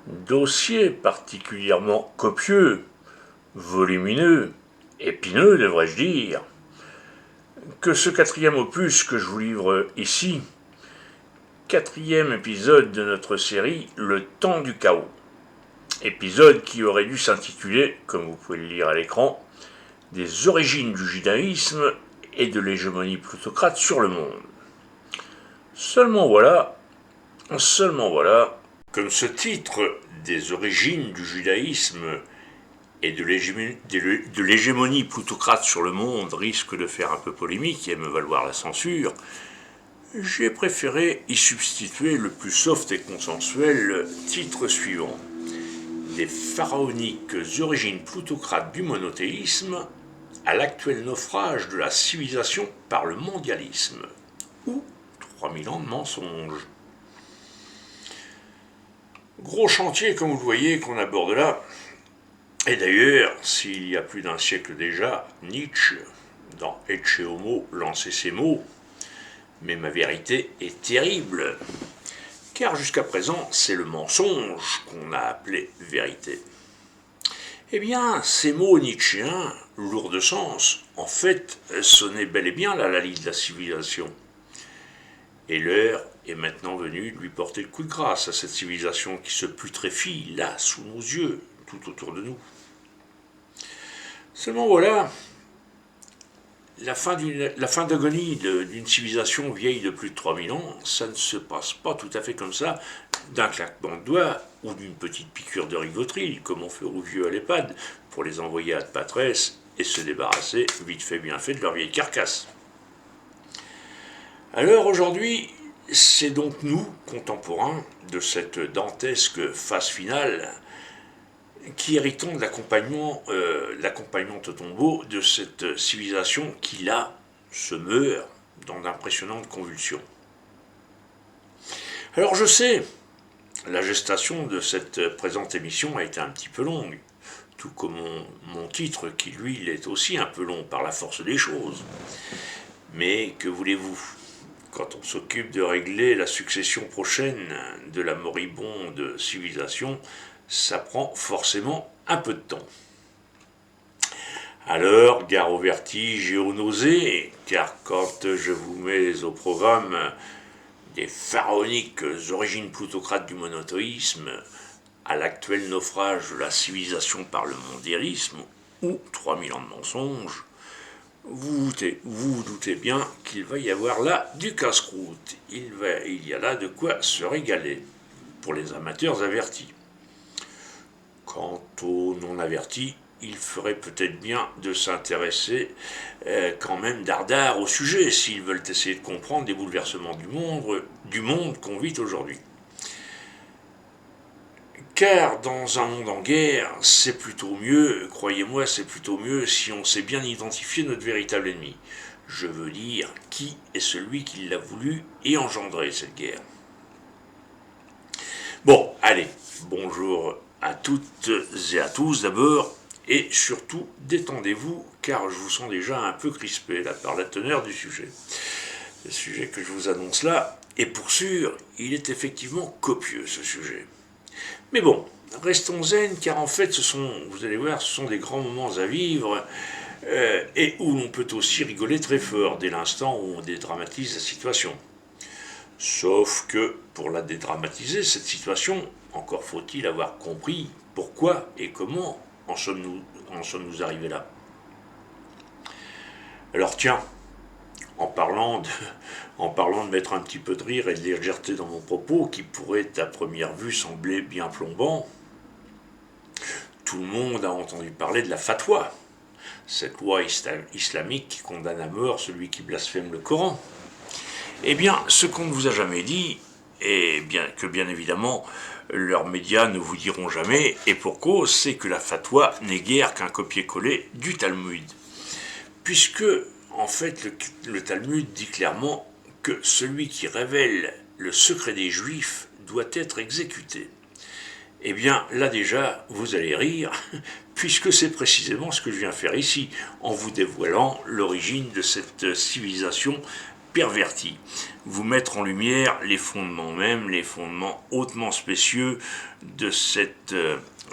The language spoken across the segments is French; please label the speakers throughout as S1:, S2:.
S1: Dossier particulièrement copieux, volumineux, épineux devrais-je dire, que ce quatrième opus que je vous livre ici, quatrième épisode de notre série Le temps du chaos. Épisode qui aurait dû s'intituler, comme vous pouvez le lire à l'écran, des origines du judaïsme et de l'hégémonie plutocrate sur le monde. Seulement voilà, comme ce titre des origines du judaïsme et de l'hégémonie plutocrate sur le monde risque de faire un peu polémique et me valoir la censure, j'ai préféré y substituer le plus soft et consensuel titre suivant: des pharaoniques origines plutocrates du monothéisme à l'actuel naufrage de la civilisation par le mondialisme, ou 3000 ans de mensonges. Gros chantier, comme vous le voyez, qu'on aborde là. Et d'ailleurs, s'il y a plus d'un siècle déjà, Nietzsche, dans Ecce Homo, lançait ces mots: mais ma vérité est terrible, car jusqu'à présent, c'est le mensonge qu'on a appelé vérité. Eh bien, ces mots nietzschéens, lourds de sens, en fait, sonnaient bel et bien la lalie de la civilisation. Et l'heure est maintenant venue de lui porter le coup de grâce à cette civilisation qui se putréfie là, sous nos yeux, tout autour de nous. Seulement voilà, la fin d'agonie d'une civilisation vieille de plus de 3000 ans, ça ne se passe pas tout à fait comme ça, d'un claquement de doigts ou d'une petite piqûre de rivotril, comme on fait aux vieux à l'EHPAD, pour les envoyer à de patresse et se débarrasser, vite fait bien fait, de leur vieille carcasse. Alors aujourd'hui, c'est donc nous, contemporains, de cette dantesque phase finale, qui héritons de l'accompagnement au tombeau de cette civilisation qui, là, se meurt dans d'impressionnantes convulsions. Alors je sais, la gestation de cette présente émission a été un petit peu longue, tout comme mon titre qui, lui, l'est aussi un peu long par la force des choses. Mais que voulez-vous ? Quand on s'occupe de régler la succession prochaine de la moribonde civilisation, ça prend forcément un peu de temps. Alors, gare au vertige et aux nausées, car quand je vous mets au programme des pharaoniques origines plutocrates du monothéisme à l'actuel naufrage de la civilisation par le mondialisme, ou 3000 ans de mensonges, vous vous doutez bien qu'il va y avoir là du casse-croûte. Il y a là de quoi se régaler pour les amateurs avertis. Quant aux non-avertis, il ferait peut-être bien de s'intéresser quand même dardard au sujet s'ils veulent essayer de comprendre les bouleversements du monde qu'on vit aujourd'hui. Car dans un monde en guerre, c'est plutôt mieux, croyez-moi, c'est plutôt mieux si on sait bien identifier notre véritable ennemi. Je veux dire, qui est celui qui l'a voulu et engendré cette guerre. Bon, allez, bonjour à toutes et à tous d'abord, et surtout détendez-vous, car je vous sens déjà un peu crispé là par la teneur du sujet. Le sujet que je vous annonce là, et pour sûr, il est effectivement copieux ce sujet. Mais bon, restons zen, car en fait, vous allez voir, ce sont des grands moments à vivre, et où l'on peut aussi rigoler très fort dès l'instant où on dédramatise la situation. Sauf que, pour la dédramatiser, cette situation, encore faut-il avoir compris pourquoi et comment en sommes-nous arrivés là. Alors tiens, en parlant de mettre un petit peu de rire et de légèreté dans mon propos, qui pourrait à première vue sembler bien plombant, tout le monde a entendu parler de la fatwa, cette loi islamique qui condamne à mort celui qui blasphème le Coran. Eh bien, ce qu'on ne vous a jamais dit, et bien évidemment, leurs médias ne vous diront jamais, et pour cause, c'est que la fatwa n'est guère qu'un copier-coller du Talmud. Puisque, en fait, le Talmud dit clairement que celui qui révèle le secret des Juifs doit être exécuté. Eh bien, là déjà, vous allez rire, puisque c'est précisément ce que je viens faire ici, en vous dévoilant l'origine de cette civilisation perverti, vous mettre en lumière les fondements même, les fondements hautement spécieux de cette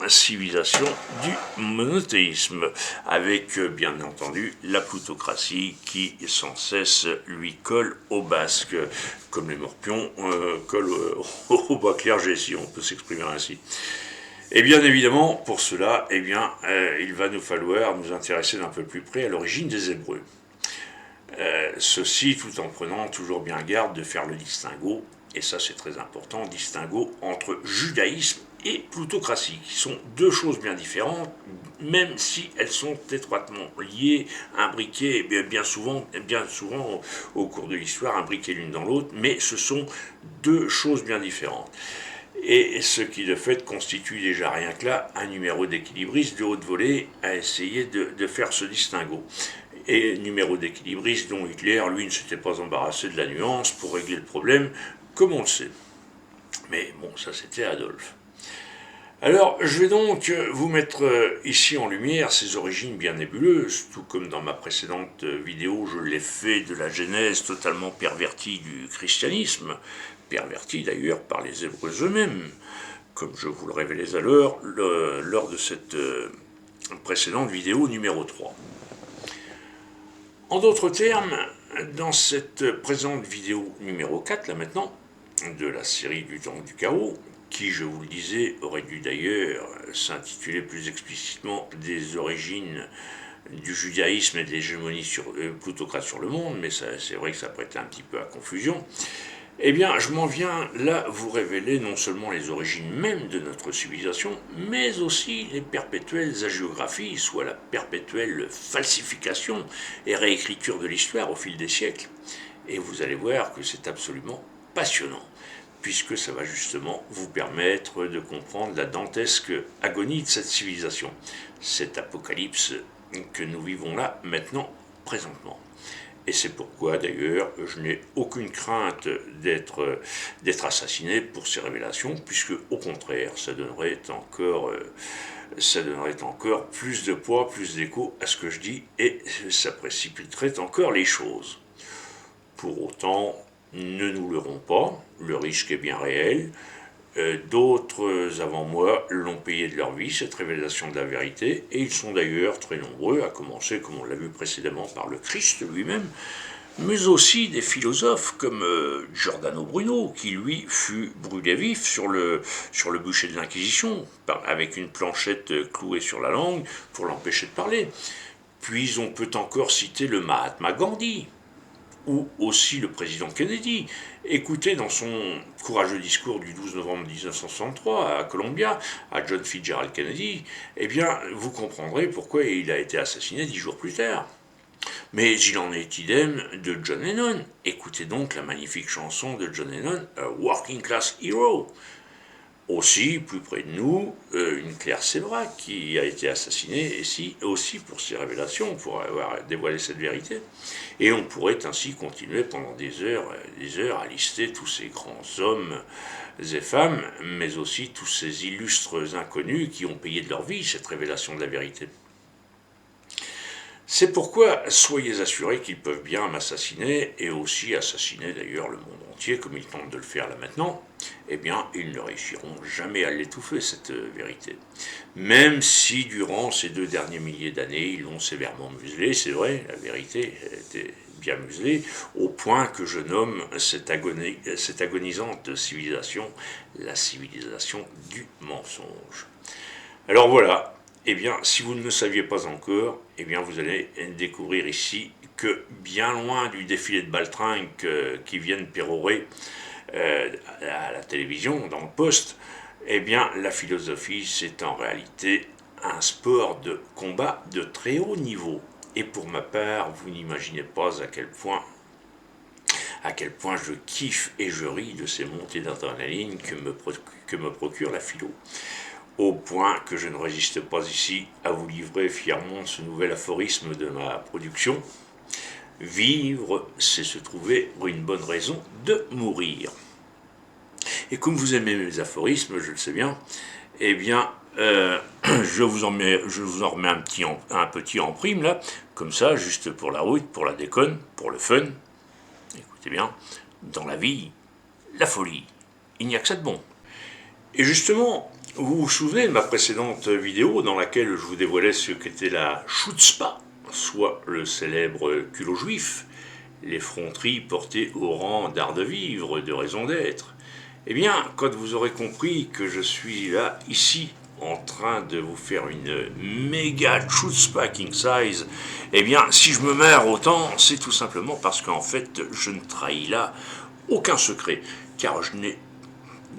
S1: civilisation du monothéisme, avec bien entendu la plutocratie qui sans cesse lui colle au basque, comme les morpions collent au bas clergé, si on peut s'exprimer ainsi. Et bien évidemment, pour cela, il va nous falloir nous intéresser d'un peu plus près à l'origine des Hébreux. Ceci tout en prenant toujours bien garde de faire le distinguo, et ça c'est très important, distinguo entre judaïsme et plutocratie, qui sont deux choses bien différentes, même si elles sont étroitement liées, imbriquées, bien souvent au cours de l'histoire, imbriquées l'une dans l'autre, mais ce sont deux choses bien différentes. Et ce qui de fait constitue déjà rien que là un numéro d'équilibriste de haute volée à essayer de faire ce distinguo. Et numéro d'équilibriste dont Hitler, lui, ne s'était pas embarrassé de la nuance pour régler le problème, comme on le sait. Mais bon, ça c'était Adolphe. Alors, je vais donc vous mettre ici en lumière ces origines bien nébuleuses, tout comme dans ma précédente vidéo, je l'ai fait de la genèse totalement pervertie du christianisme, pervertie d'ailleurs par les Hébreux eux-mêmes, comme je vous le révélais alors lors de cette précédente vidéo numéro 3. En d'autres termes, dans cette présente vidéo numéro 4, là maintenant, de la série du temps du chaos, qui, je vous le disais, aurait dû d'ailleurs s'intituler plus explicitement des origines du judaïsme et de l'hégémonie plutocrate sur le monde, mais c'est vrai que ça prêtait un petit peu à confusion. Eh bien, je m'en viens là vous révéler non seulement les origines mêmes de notre civilisation, mais aussi les perpétuelles hagiographies, soit la perpétuelle falsification et réécriture de l'histoire au fil des siècles. Et vous allez voir que c'est absolument passionnant, puisque ça va justement vous permettre de comprendre la dantesque agonie de cette civilisation, cet apocalypse que nous vivons là maintenant, présentement. Et c'est pourquoi d'ailleurs je n'ai aucune crainte d'être assassiné pour ces révélations, puisque au contraire ça donnerait encore plus de poids, plus d'écho à ce que je dis, et ça précipiterait encore les choses. Pour autant, ne nous leurrons pas, le risque est bien réel. D'autres avant moi l'ont payé de leur vie, cette révélation de la vérité, et ils sont d'ailleurs très nombreux, à commencer, comme on l'a vu précédemment, par le Christ lui-même, mais aussi des philosophes comme Giordano Bruno, qui lui fut brûlé vif sur le bûcher de l'Inquisition, avec une planchette clouée sur la langue pour l'empêcher de parler. Puis on peut encore citer le Mahatma Gandhi, ou aussi le président Kennedy. Écoutez dans son courageux discours du 12 novembre 1963 à Columbia, à John Fitzgerald Kennedy, eh bien, vous comprendrez pourquoi il a été assassiné 10 jours plus tard. Mais il en est idem de John Lennon. Écoutez donc la magnifique chanson de John Lennon, A Working Class Hero. Aussi, plus près de nous, une Claire Sévrac qui a été assassinée aussi pour ses révélations, pour avoir dévoilé cette vérité. Et on pourrait ainsi continuer pendant des heures à lister tous ces grands hommes et femmes, mais aussi tous ces illustres inconnus qui ont payé de leur vie cette révélation de la vérité. C'est pourquoi soyez assurés qu'ils peuvent bien m'assassiner, et aussi assassiner d'ailleurs le monde entier, comme ils tentent de le faire là maintenant. Eh bien, ils ne réussiront jamais à l'étouffer, cette vérité. Même si, durant ces 2 derniers milliers d'années, ils l'ont sévèrement muselée, c'est vrai, la vérité était bien muselée, au point que je nomme cette agonisante civilisation la civilisation du mensonge. Alors voilà. Eh bien, si vous ne le saviez pas encore, eh bien, vous allez découvrir ici que, bien loin du défilé de baltringues qui viennent pérorer à la télévision, dans le poste, eh bien, la philosophie, c'est en réalité un sport de combat de très haut niveau. Et pour ma part, vous n'imaginez pas à quel point je kiffe et je ris de ces montées d'adrénaline que me procure la philo. Au point que je ne résiste pas ici à vous livrer fièrement ce nouvel aphorisme de ma production. Vivre, c'est se trouver une bonne raison de mourir. Et comme vous aimez mes aphorismes, je le sais bien, eh bien, je vous en remets un petit en prime, là, comme ça, juste pour la route, pour la déconne, pour le fun. Écoutez. C'est bien, dans la vie, la folie, il n'y a que ça de bon. Et justement, vous vous souvenez de ma précédente vidéo dans laquelle je vous dévoilais ce qu'était la chutzpah, soit le célèbre culot juif, l'effronterie portée au rang d'art de vivre, de raison d'être. Eh bien, quand vous aurez compris que je suis là, ici, en train de vous faire une méga chutzpah king size, eh bien, si je me meurs autant, c'est tout simplement parce qu'en fait, je ne trahis là aucun secret, car je n'ai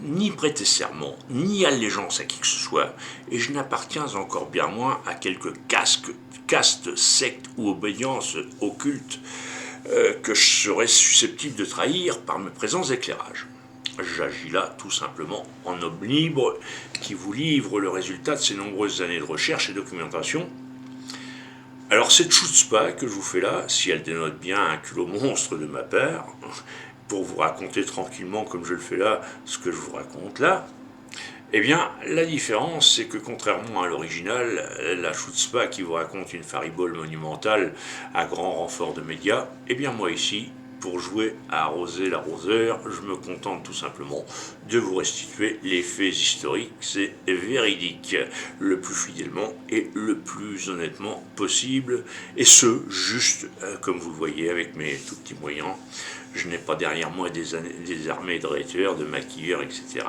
S1: ni prêté serment, ni allégeance à qui que ce soit, et je n'appartiens encore bien moins à quelque caste, secte ou obédience occulte que je serais susceptible de trahir par mes présents éclairages. J'agis là tout simplement en homme libre qui vous livre le résultat de ces nombreuses années de recherche et documentation. Alors cette chutzpah que je vous fais là, si elle dénote bien un culot monstre de ma part, pour vous raconter tranquillement comme je le fais là, ce que je vous raconte là, eh bien, la différence, c'est que contrairement à l'original, la chutzpah qui vous raconte une faribole monumentale à grand renfort de médias, eh bien moi ici, pour jouer à arroser l'arroseur, je me contente tout simplement de vous restituer les faits historiques et véridiques, le plus fidèlement et le plus honnêtement possible, et ce, juste comme vous le voyez avec mes tout petits moyens. Je n'ai pas derrière moi des armées de rhéteurs, de maquilleurs, etc.,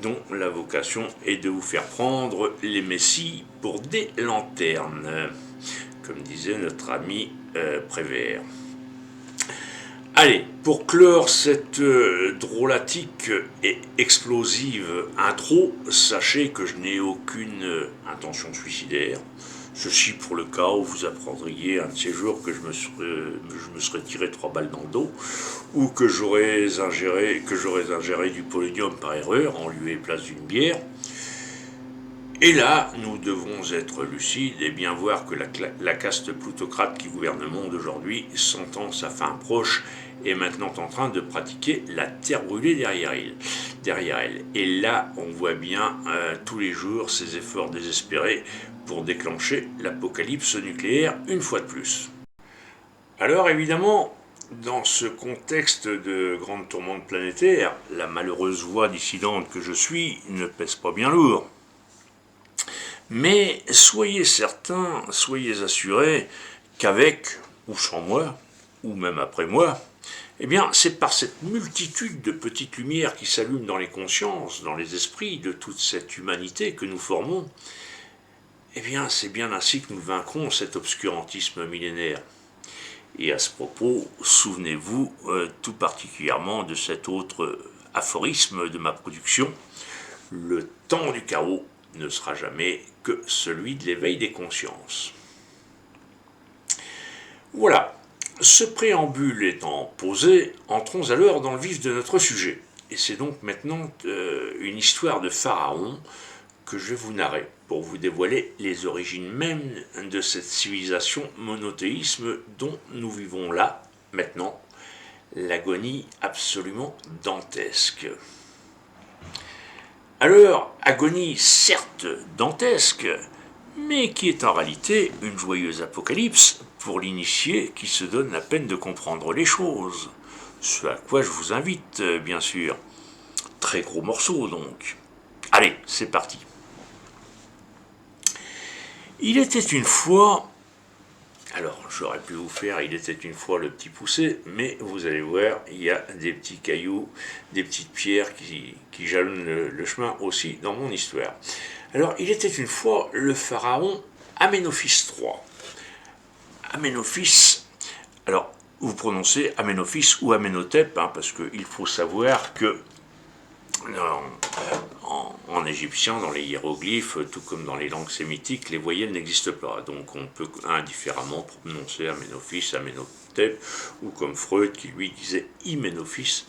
S1: dont la vocation est de vous faire prendre les messies pour des lanternes, comme disait notre ami Prévert. Allez, pour clore cette drôlatique et explosive intro, sachez que je n'ai aucune intention suicidaire. Ceci pour le cas où vous apprendriez un de ces jours que je me serais tiré 3 balles dans le dos, ou que j'aurais ingéré du polonium par erreur en lieu et place d'une bière. Et là, nous devons être lucides et bien voir que la caste plutocrate qui gouverne le monde aujourd'hui, sentant sa fin proche, est maintenant en train de pratiquer la terre brûlée derrière elle. Et là, on voit bien tous les jours ses efforts désespérés pour déclencher l'apocalypse nucléaire une fois de plus. Alors évidemment, dans ce contexte de grande tourmente planétaire, la malheureuse voix dissidente que je suis ne pèse pas bien lourd. Mais soyez certains, soyez assurés qu'avec ou sans moi, ou même après moi, eh bien, c'est par cette multitude de petites lumières qui s'allument dans les consciences, dans les esprits de toute cette humanité que nous formons, eh bien, c'est bien ainsi que nous vaincrons cet obscurantisme millénaire. Et à ce propos, souvenez-vous tout particulièrement de cet autre aphorisme de ma production, le temps du chaos ne sera jamais que celui de l'éveil des consciences. Voilà, ce préambule étant posé, entrons alors dans le vif de notre sujet. Et c'est donc maintenant une histoire de pharaon que je vais vous narrer pour vous dévoiler les origines mêmes de cette civilisation monothéisme dont nous vivons là, maintenant, l'agonie absolument dantesque. Alors, agonie certes dantesque, mais qui est en réalité une joyeuse apocalypse pour l'initié qui se donne la peine de comprendre les choses. Ce à quoi je vous invite, bien sûr. Très gros morceau donc. Allez, c'est parti. Il était une fois... Alors, j'aurais pu vous faire il était une fois le petit poussé, mais vous allez voir, il y a des petits cailloux, des petites pierres qui jalonnent le chemin aussi dans mon histoire. Alors, il était une fois le pharaon Aménophis III. Aménophis, alors, vous prononcez Aménophis ou Aménotep, parce qu'il faut savoir que en égyptien, dans les hiéroglyphes, tout comme dans les langues sémitiques, les voyelles n'existent pas. Donc on peut indifféremment prononcer Aménophis, Aménotep, ou comme Freud qui lui disait Hyménophis.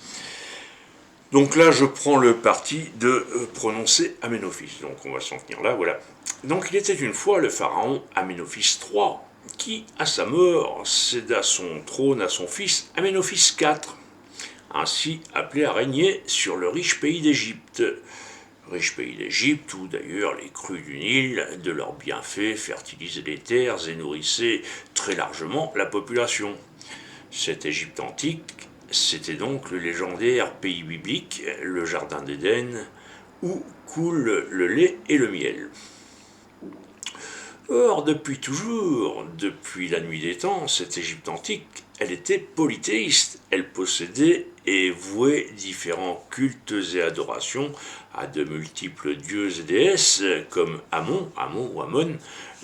S1: Donc là, je prends le parti de prononcer Aménophis. Donc on va s'en tenir là, voilà. Donc il était une fois le pharaon Aménophis III, qui, à sa mort, céda son trône à son fils Aménophis IV, ainsi appelé à régner sur le riche pays d'Égypte. Riche pays d'Égypte où d'ailleurs les crues du Nil, de leurs bienfaits, fertilisaient les terres et nourrissaient très largement la population. Cette Égypte antique C'était donc le légendaire pays biblique, le jardin d'Éden, où coule le lait et le miel. Or, depuis toujours, depuis la nuit des temps, cette Égypte antique, elle était polythéiste. Elle possédait et vouait différents cultes et adorations à de multiples dieux et déesses, comme Amon ou Amon,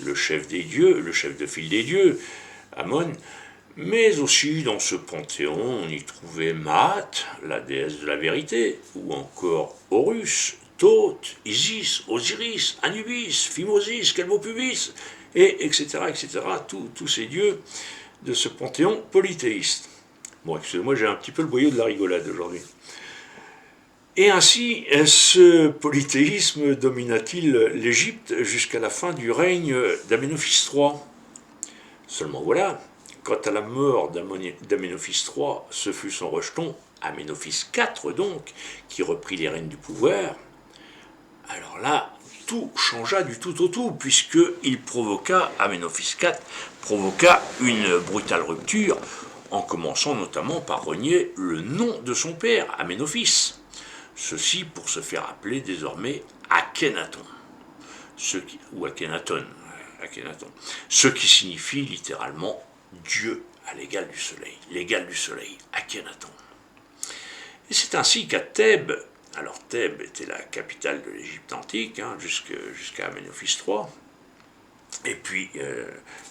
S1: le chef des dieux, le chef de file des dieux, Amon. Mais aussi dans ce panthéon, on y trouvait Maat, la déesse de la vérité, ou encore Horus, Thoth, Isis, Osiris, Anubis, Phimosis, Kelmopubis, et etc., etc., tous ces dieux de ce panthéon polythéiste. Bon, excusez-moi, j'ai un petit peu le boyau de la rigolade aujourd'hui. Et ainsi, ce polythéisme domina-t-il l'Égypte jusqu'à la fin du règne d'Aménophis III. Seulement voilà, quant à la mort d'Aménophis III, ce fut son rejeton, Aménophis IV donc, qui reprit les rênes du pouvoir. Alors là, tout changea du tout au tout, puisqu'il Aménophis IV provoqua une brutale rupture, en commençant notamment par renier le nom de son père, Aménophis. Ceci pour se faire appeler désormais Akhenaton, ou Akhenaton, ce qui signifie littéralement Dieu à l'égal du soleil, Akhenaton. Et c'est ainsi qu'à Thèbes, alors Thèbes était la capitale de l'Égypte antique, jusqu'à Aménophis III, et puis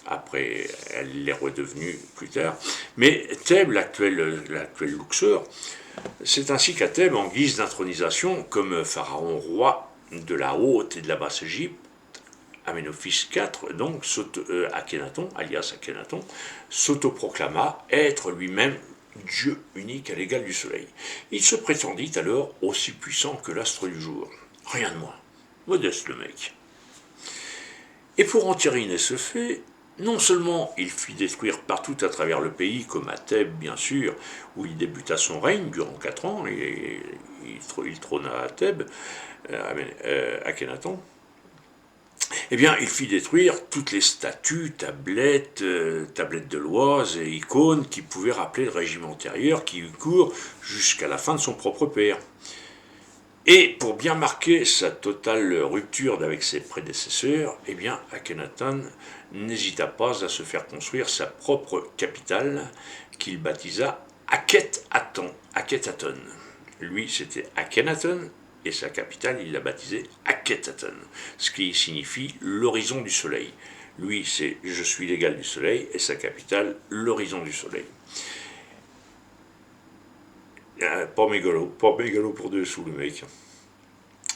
S1: après elle l'est redevenue plus tard, mais Thèbes, l'actuel Luxor, c'est ainsi qu'à Thèbes, en guise d'intronisation, comme pharaon roi de la haute et de la basse Égypte, Aménophis IV, donc Akhenaton, alias Akhenaton, s'autoproclama être lui-même Dieu unique à l'égal du soleil. Il se prétendit alors aussi puissant que l'astre du jour. Rien de moins. Modeste le mec. Et pour entériner ce fait, non seulement il fit détruire partout à travers le pays, comme à Thèbes bien sûr, où il débuta son règne durant 4 ans, et il trôna à Thèbes, Akhenaton, eh bien, il fit détruire toutes les statues, tablettes de l'Oise et icônes qui pouvaient rappeler le régime antérieur qui eut cours jusqu'à la fin de son propre père. Et pour bien marquer sa totale rupture avec ses prédécesseurs, eh bien, Akhenaton n'hésita pas à se faire construire sa propre capitale qu'il baptisa Akhetaton. Lui, c'était Akhenaton, et sa capitale, il l'a baptisée Akhetaton, ce qui signifie l'horizon du soleil. Lui, c'est je suis l'égal du soleil, et sa capitale, l'horizon du soleil. Pas mégalo pour 2 sous le mec.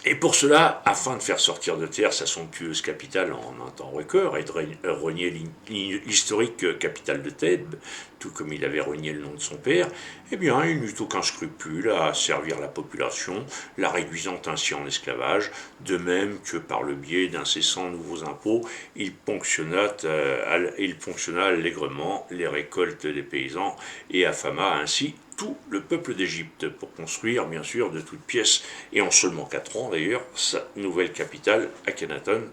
S1: Et pour cela, afin de faire sortir de terre sa somptueuse capitale en un temps record et de renier l'historique capitale de Thèbes, tout comme il avait renié le nom de son père, eh bien, il n'eut aucun scrupule à servir la population, la réduisant ainsi en esclavage, de même que par le biais d'incessants nouveaux impôts, il ponctionna allègrement les récoltes des paysans et affama ainsi tout le peuple d'Égypte pour construire, bien sûr, de toutes pièces, et en seulement 4 ans d'ailleurs, sa nouvelle capitale, Akhetaton,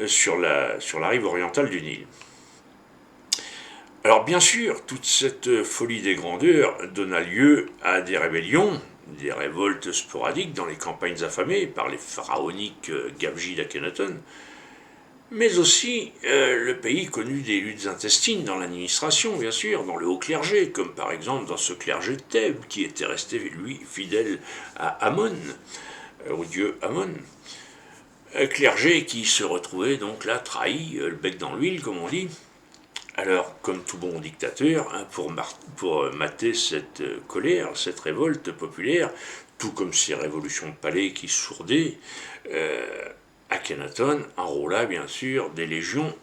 S1: sur la rive orientale du Nil. Alors bien sûr, toute cette folie des grandeurs donna lieu à des rébellions, des révoltes sporadiques dans les campagnes affamées par les pharaoniques gabegies d'Akhenaton, mais aussi le pays connut des luttes intestines dans l'administration, bien sûr, dans le haut clergé, comme par exemple dans ce clergé de Thèbes, qui était resté, lui, fidèle à Amon, au dieu Amon. Clergé qui se retrouvait donc là, trahi, le bec dans l'huile, comme on dit. Alors, comme tout bon dictateur, pour mater cette colère, cette révolte populaire, tout comme ces révolutions de palais qui sourdaient, Akhenaton enrôla bien sûr des légions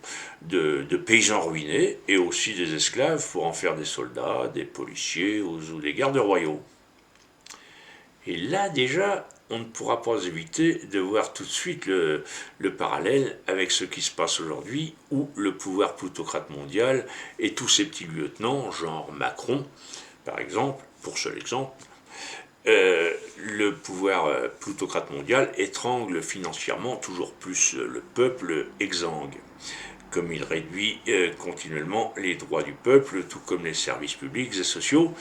S1: de paysans ruinés et aussi des esclaves pour en faire des soldats, des policiers ou des gardes royaux. Et là déjà, on ne pourra pas éviter de voir tout de suite le parallèle avec ce qui se passe aujourd'hui, où le pouvoir plutocrate mondial et tous ses petits lieutenants, genre Macron par exemple, pour seul exemple, le pouvoir plutocrate mondial étrangle financièrement toujours plus le peuple exsangue. comme il réduit continuellement les droits du peuple, tout comme les services publics et sociaux.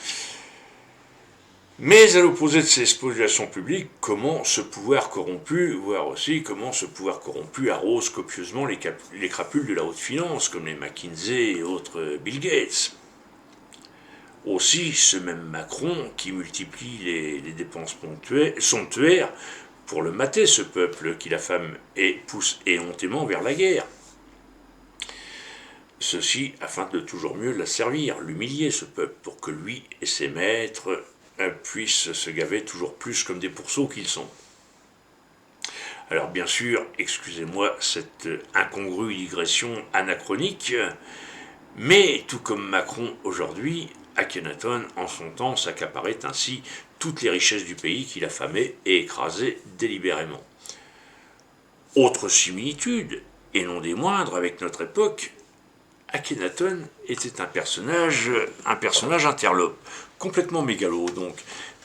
S1: Mais à l'opposé de ces spoliations publiques, comment ce pouvoir corrompu, voire aussi comment ce pouvoir corrompu arrose copieusement les crapules de la haute finance, comme les McKinsey et autres Bill Gates. Aussi, ce même Macron qui multiplie les dépenses somptuaires pour le mater, ce peuple qu'il affame et pousse éhontément vers la guerre. Ceci afin de toujours mieux l'asservir, l'humilier, ce peuple, pour que lui et ses maîtres puissent se gaver toujours plus comme des pourceaux qu'ils sont. Alors bien sûr, excusez-moi cette incongrue digression anachronique, mais tout comme Macron aujourd'hui, Akhenaton en son temps s'accaparait ainsi toutes les richesses du pays qu'il affamait et écrasait délibérément. Autre similitude, et non des moindres avec notre époque, Akhenaton était un personnage interlope, complètement mégalo donc,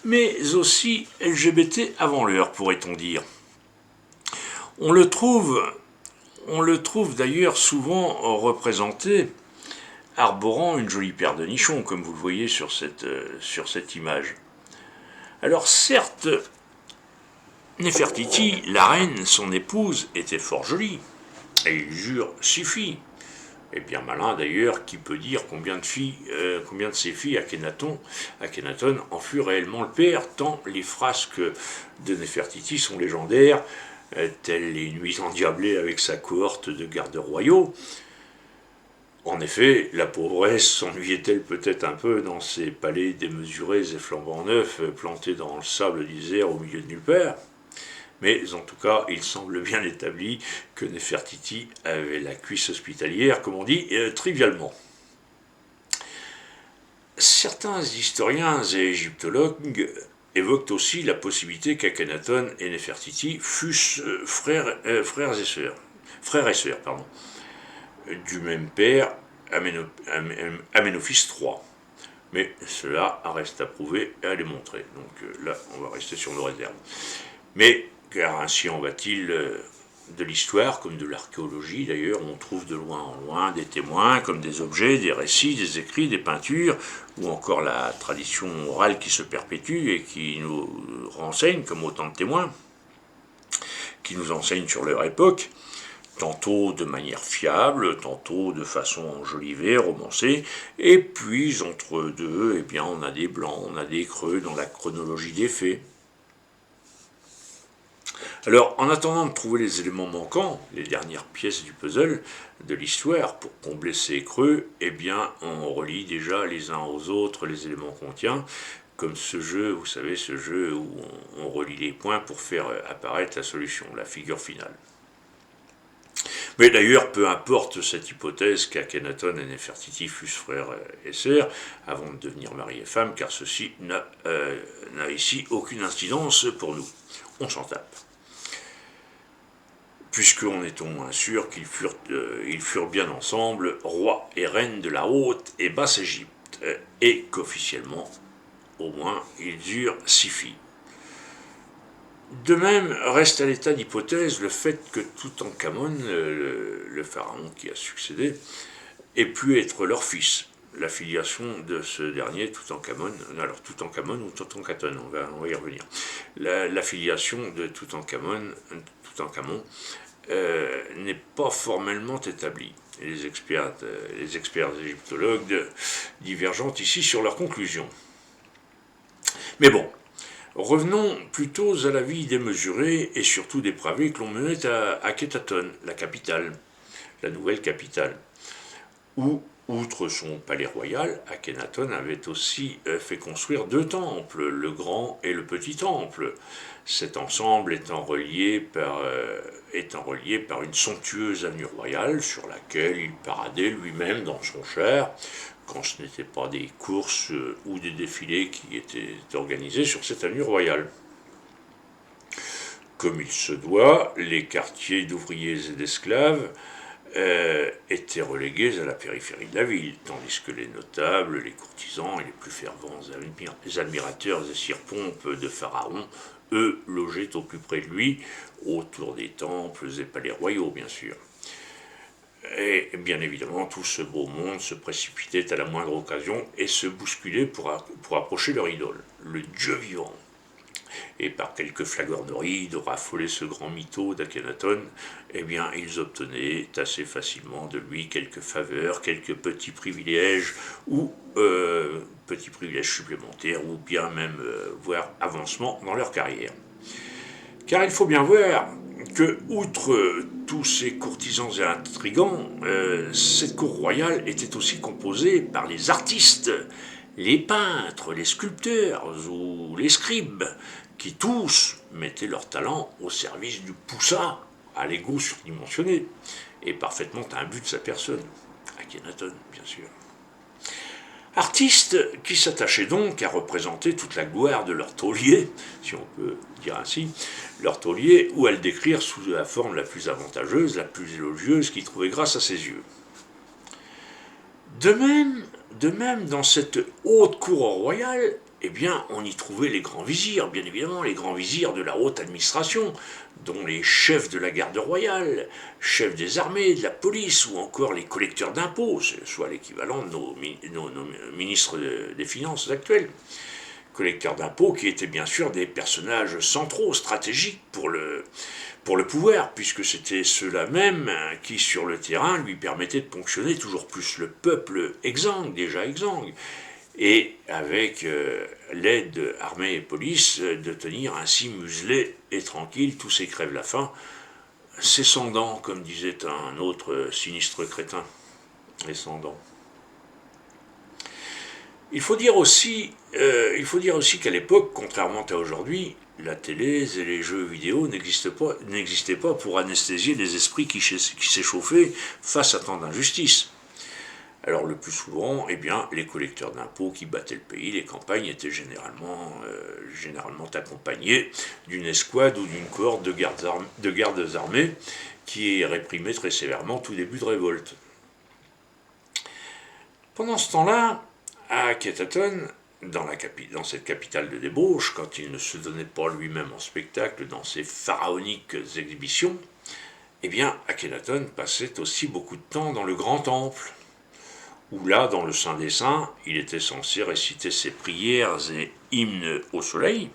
S1: mais aussi LGBT avant l'heure, pourrait-on dire. On le trouve d'ailleurs souvent représenté arborant une jolie paire de nichons, comme vous le voyez sur cette image. Alors certes, Néfertiti, la reine, son épouse, était fort jolie, et il jure 6 filles. Et bien malin d'ailleurs, qui peut dire combien de ces filles Akhenaton en fut réellement le père, tant les frasques de Néfertiti sont légendaires, telles les nuits endiablées avec sa cohorte de gardes royaux. En effet, la pauvresse s'ennuyait-elle peut-être un peu dans ses palais démesurés et flambant neufs, plantés dans le sable d'Isère au milieu de nulle part. Mais en tout cas, il semble bien établi que Néfertiti avait la cuisse hospitalière, comme on dit, trivialement. Certains historiens et égyptologues évoquent aussi la possibilité qu'Akhenaton et Néfertiti fussent frères et sœurs, du même père, Aménophis III. Mais cela reste à prouver et à démontrer. Donc là, on va rester sur nos réserves. Mais car ainsi en va-t-il de l'histoire, comme de l'archéologie d'ailleurs, on trouve de loin en loin des témoins, comme des objets, des récits, des écrits, des peintures, ou encore la tradition orale qui se perpétue et qui nous renseigne comme autant de témoins, qui nous enseignent sur leur époque, tantôt de manière fiable, tantôt de façon enjolivée, romancée, et puis entre deux, eh bien, on a des blancs, on a des creux dans la chronologie des faits. Alors, en attendant de trouver les éléments manquants, les dernières pièces du puzzle de l'histoire, pour combler ces creux, eh bien, on relie déjà les uns aux autres les éléments qu'on tient, comme ce jeu, vous savez, ce jeu où on relie les points pour faire apparaître la solution, la figure finale. Mais d'ailleurs, peu importe cette hypothèse qu'Akhenaton et Néfertiti fussent frères et sœurs avant de devenir mari et femme, car ceci n'a ici aucune incidence pour nous. On s'en tape. Puisqu'on est au moins sûr qu'ils furent bien ensemble, rois et reines de la haute et basse Égypte, et qu'officiellement, au moins, ils eurent 6 filles. De même, reste à l'état d'hypothèse le fait que Toutankhamon, le pharaon qui a succédé, ait pu être leur fils. La filiation de ce dernier, Toutankhamon ou Toutankhaton, on va y revenir. La filiation de Toutankhamon n'est pas formellement établie. Les experts égyptologues divergent ici sur leurs conclusions. Mais bon, revenons plutôt à la vie démesurée et surtout dépravée que l'on menait à Akhenaton, la capitale, la nouvelle capitale, où, outre son palais royal, Akhenaton avait aussi fait construire 2 temples, le grand et le petit temple, cet ensemble étant relié par une somptueuse avenue royale sur laquelle il paradait lui-même dans son char, quand ce n'était pas des courses ou des défilés qui étaient organisés sur cette avenue royale. Comme il se doit, les quartiers d'ouvriers et d'esclaves étaient relégués à la périphérie de la ville, tandis que les notables, les courtisans et les plus fervents admirateurs et sire-pompes de Pharaon, eux, logeaient au plus près de lui, autour des temples et palais royaux, bien sûr. Et bien évidemment, tout ce beau monde se précipitait à la moindre occasion et se bousculait pour approcher leur idole, le dieu vivant. Et par quelques flagorneries de raffoler ce grand mytho d'Akhenaton, eh bien, ils obtenaient assez facilement de lui quelques faveurs, quelques petits privilèges, ou petits privilèges supplémentaires, ou bien même, voire avancement dans leur carrière. Car il faut bien voir que, outre tous ces courtisans et intrigants, cette cour royale était aussi composée par les artistes, les peintres, les sculpteurs ou les scribes, qui tous mettaient leur talent au service du poussa à l'ego surdimensionné, et parfaitement imbu de sa personne, Akhenaton, bien sûr. Artistes qui s'attachaient donc à représenter toute la gloire de leur taulier, si on peut dire ainsi, leur taulier, ou à le décrire sous la forme la plus avantageuse, la plus élogieuse qu'ils trouvaient grâce à ses yeux. De même, dans cette haute cour royale, eh bien, on y trouvait les grands vizirs, bien évidemment, les grands vizirs de la haute administration, dont les chefs de la garde royale, chefs des armées, de la police, ou encore les collecteurs d'impôts, soit l'équivalent de nos ministres des Finances actuels. Collecteurs d'impôts qui étaient bien sûr des personnages centraux, stratégiques pour le pouvoir, puisque c'était ceux-là même qui, sur le terrain, lui permettaient de ponctionner toujours plus le peuple exsangue, déjà exsangue, et avec l'aide armée et police, de tenir ainsi muselés et tranquilles tous ces crèves-la-faim, ces sans-dents, comme disait un autre sinistre crétin, les sans-dents. Il faut dire aussi qu'à l'époque, contrairement à aujourd'hui, la télé et les jeux vidéo n'existaient pas pour anesthésier les esprits qui s'échauffaient face à tant d'injustices. Alors le plus souvent, eh bien, les collecteurs d'impôts qui battaient le pays, les campagnes étaient généralement accompagnées d'une escouade ou d'une cohorte de gardes armés qui réprimaient très sévèrement tout début de révolte. Pendant ce temps-là, à Akhenaton, dans cette capitale de débauche, quand il ne se donnait pas lui-même en spectacle dans ses pharaoniques exhibitions, eh bien, Akhenaton passait aussi beaucoup de temps dans le grand temple, où là, dans le Saint des Saints, il était censé réciter ses prières et hymnes au soleil,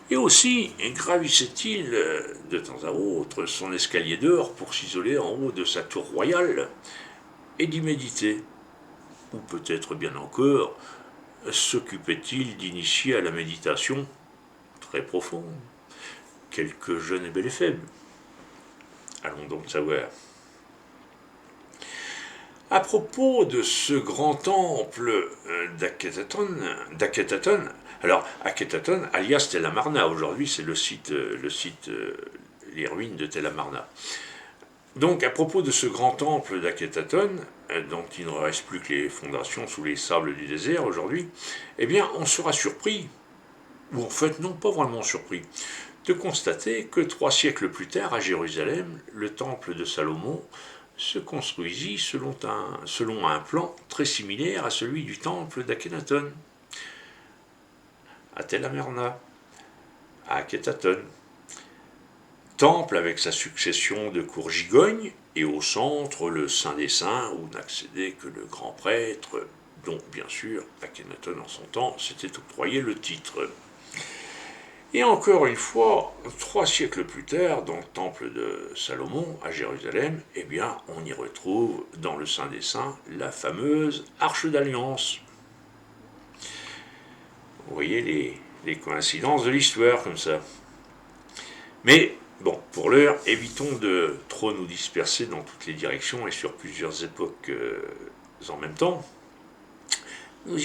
S1: et aussi gravissait-il de temps à autre son escalier d'or pour s'isoler en haut de sa tour royale et d'y méditer. Ou peut-être bien encore, s'occupait-il d'initier à la méditation très profonde quelques jeunes et belles et faibles. Allons donc savoir. À propos de ce grand temple d'Akhenaton, alors Akhenaton, alias Tel Amarna, aujourd'hui c'est le site, les ruines de Tel Amarna. Donc à propos de ce grand temple d'Akhenaton, dont il ne reste plus que les fondations sous les sables du désert aujourd'hui, eh bien on sera surpris, ou en fait non pas vraiment surpris, de constater que 3 siècles plus tard à Jérusalem, le temple de Salomon se construisit selon un plan très similaire à celui du temple d'Akhenaton, à Tel Amarna, à Akhenaton. Temple avec sa succession de cours gigognes, et au centre le Saint des Saints, où n'accédait que le grand prêtre, dont bien sûr Akhenaton en son temps s'était octroyé le titre. Et encore une fois, 3 siècles plus tard, dans le temple de Salomon, à Jérusalem, eh bien, on y retrouve, dans le Saint des Saints, la fameuse Arche d'Alliance. Vous voyez les coïncidences de l'histoire, comme ça. Mais, bon, pour l'heure, évitons de trop nous disperser dans toutes les directions et sur plusieurs époques en même temps. Nous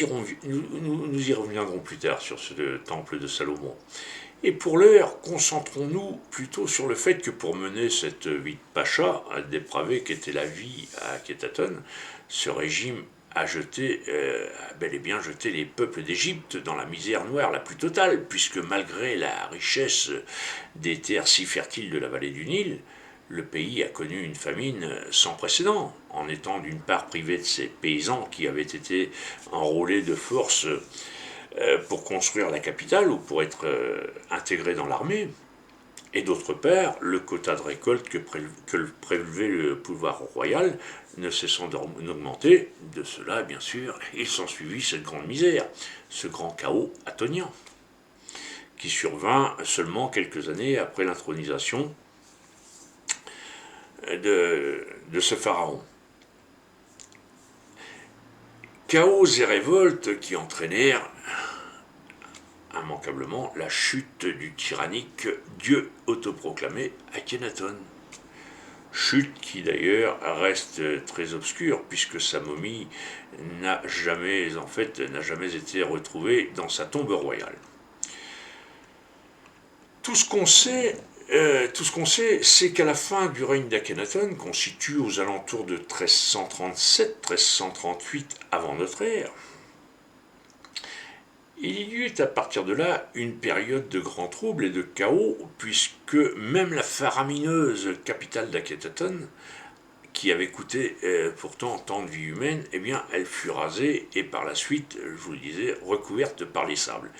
S1: y reviendrons plus tard sur ce temple de Salomon. Et pour l'heure, concentrons-nous plutôt sur le fait que pour mener cette vie de pacha dépravée qu'était la vie à Akhenaton, ce régime a bel et bien jeté les peuples d'Égypte dans la misère noire la plus totale, puisque malgré la richesse des terres si fertiles de la vallée du Nil, le pays a connu une famine sans précédent, en étant d'une part privé de ses paysans qui avaient été enrôlés de force pour construire la capitale ou pour être intégrés dans l'armée, Et d'autre part, le quota de récolte que prélevait le pouvoir royal ne cessant d'augmenter, de cela, bien sûr, il s'ensuivit cette grande misère, ce grand chaos attonien, qui survint seulement quelques années après l'intronisation de ce pharaon. Chaos et révoltes qui entraînèrent immanquablement la chute du tyrannique dieu autoproclamé Akhenaton. Chute qui d'ailleurs reste très obscure puisque sa momie n'a jamais été retrouvée dans sa tombe royale. Tout ce qu'on sait, c'est qu'à la fin du règne d'Akhenaton, qu'on situe aux alentours de 1337-1338 avant notre ère, il y eut à partir de là une période de grands troubles et de chaos, puisque même la faramineuse capitale d'Akhenaton, qui avait coûté pourtant tant de vies humaines, eh bien, elle fut rasée et par la suite, je vous le disais, recouverte par les sables.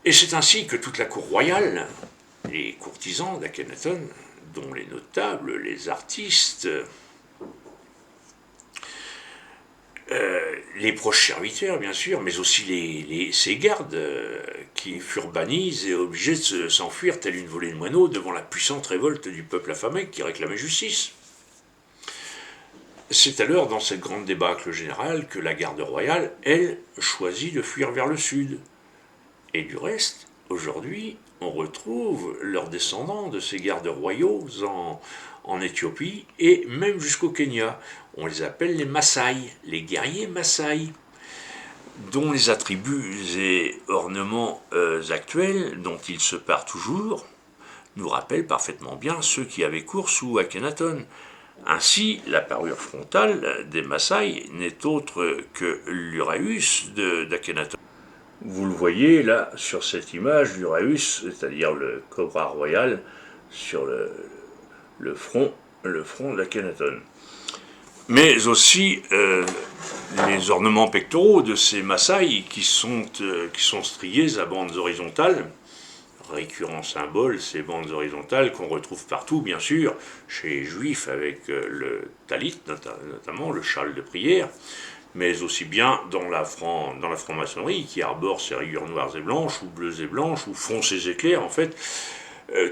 S1: Et c'est ainsi que toute la cour royale, les courtisans d'Akhenaton, dont les notables, les artistes, les proches serviteurs, bien sûr, mais aussi ses gardes qui furent bannis et obligés de s'enfuir telle une volée de moineaux devant la puissante révolte du peuple affamé qui réclamait justice. C'est alors dans cette grande débâcle générale que la garde royale, elle, choisit de fuir vers le sud. Et du reste, aujourd'hui, on retrouve leurs descendants de ces gardes royaux en Éthiopie et même jusqu'au Kenya. On les appelle les Maasai, les guerriers Maasai, dont les attributs et ornements actuels, dont ils se parent toujours, nous rappellent parfaitement bien ceux qui avaient cours sous Akhenaton. Ainsi, la parure frontale des Maasai n'est autre que l'Uræus d'Akhenaton. Vous le voyez là sur cette image, l'Uræus, c'est-à-dire le cobra royal, sur le front d'Akhenaton. Mais aussi les ornements pectoraux de ces Maasai qui sont striés à bandes horizontales, récurrent symbole, ces bandes horizontales qu'on retrouve partout, bien sûr, chez les juifs avec le talit, notamment le châle de prière, mais aussi bien dans la franc-maçonnerie qui arbore ces rayures noires et blanches, ou bleues et blanches, ou foncées et claires, en fait,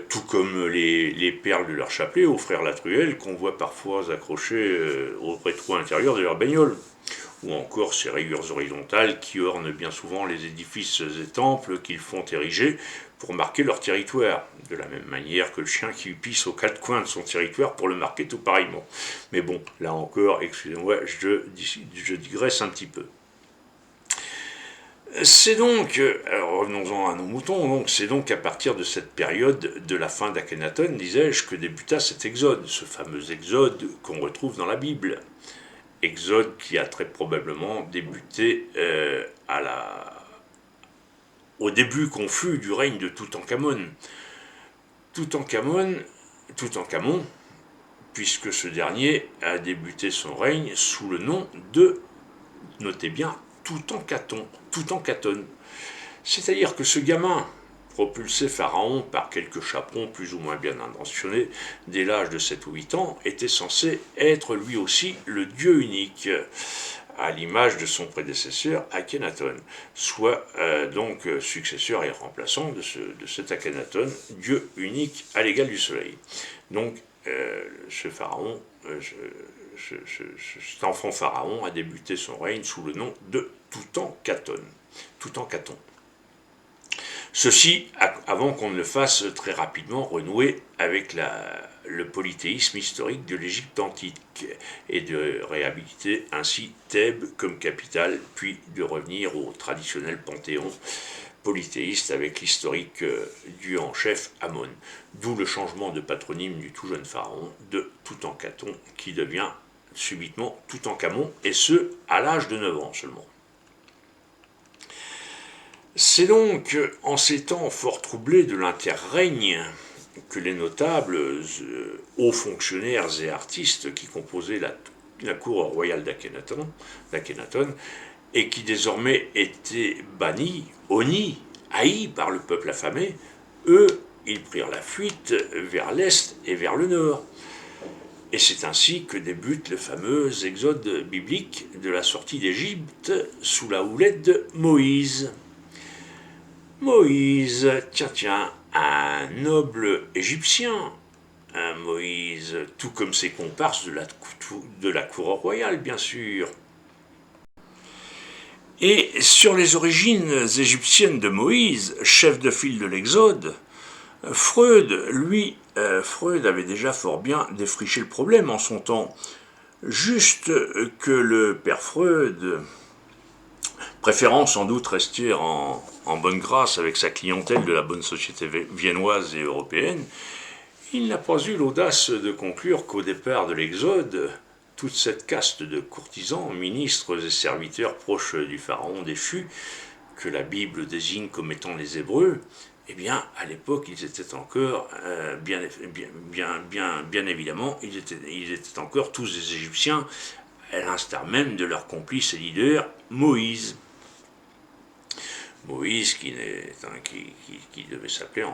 S1: tout comme les perles de leur chapelet aux frères Latruelle qu'on voit parfois accrochées au rétro intérieur de leur bagnole, ou encore ces rayures horizontales qui ornent bien souvent les édifices et temples qu'ils font ériger pour marquer leur territoire, de la même manière que le chien qui pisse aux quatre coins de son territoire pour le marquer tout pareillement. Mais bon, là encore, excusez-moi, je digresse un petit peu. C'est donc, alors revenons-en à nos moutons, donc c'est donc à partir de cette période de la fin d'Akhenaton, disais-je, que débuta cet exode, ce fameux exode qu'on retrouve dans la Bible. Exode qui a très probablement débuté au début confus du règne de Toutankhamon. Toutankhamon, puisque ce dernier a débuté son règne sous le nom de, notez bien, Toutankhaton. C'est-à-dire que ce gamin, propulsé pharaon par quelques chaperons plus ou moins bien intentionnés dès l'âge de 7 ou 8 ans, était censé être lui aussi le dieu unique, à l'image de son prédécesseur Akhenaton, soit donc successeur et remplaçant de cet Akhenaton, dieu unique à l'égal du soleil. Donc ce pharaon, cet enfant pharaon a débuté son règne sous le nom de Toutankhaton. Ceci avant qu'on ne le fasse très rapidement renouer avec le polythéisme historique de l'Égypte antique et de réhabiliter ainsi Thèbes comme capitale, puis de revenir au traditionnel panthéon polythéiste avec l'historique dieu en chef Amon, d'où le changement de patronyme du tout jeune pharaon de Toutankhaton qui devient subitement Toutankhamon, et ce à l'âge de 9 ans seulement. C'est donc en ces temps fort troublés de l'interrègne que les notables, hauts fonctionnaires et artistes qui composaient la cour royale d'Akhenaton, et qui désormais étaient bannis, honnis, haïs par le peuple affamé, eux ils prirent la fuite vers l'est et vers le nord. Et c'est ainsi que débute le fameux exode biblique de la sortie d'Égypte sous la houlette de Moïse. Moïse, tiens, un noble égyptien, un Moïse, tout comme ses comparses de la cour royale, bien sûr. Et sur les origines égyptiennes de Moïse, chef de file de l'Exode, Freud avait déjà fort bien défriché le problème en son temps. Juste que le père Freud, préférant sans doute rester en bonne grâce avec sa clientèle de la bonne société viennoise et européenne, il n'a pas eu l'audace de conclure qu'au départ de l'Exode, toute cette caste de courtisans, ministres et serviteurs proches du pharaon déchu, que la Bible désigne comme étant les Hébreux, eh bien, à l'époque, ils étaient encore, bien évidemment, ils étaient encore tous des Égyptiens, à l'instar même de leur complice et leader, Moïse. Moïse, qui devait s'appeler,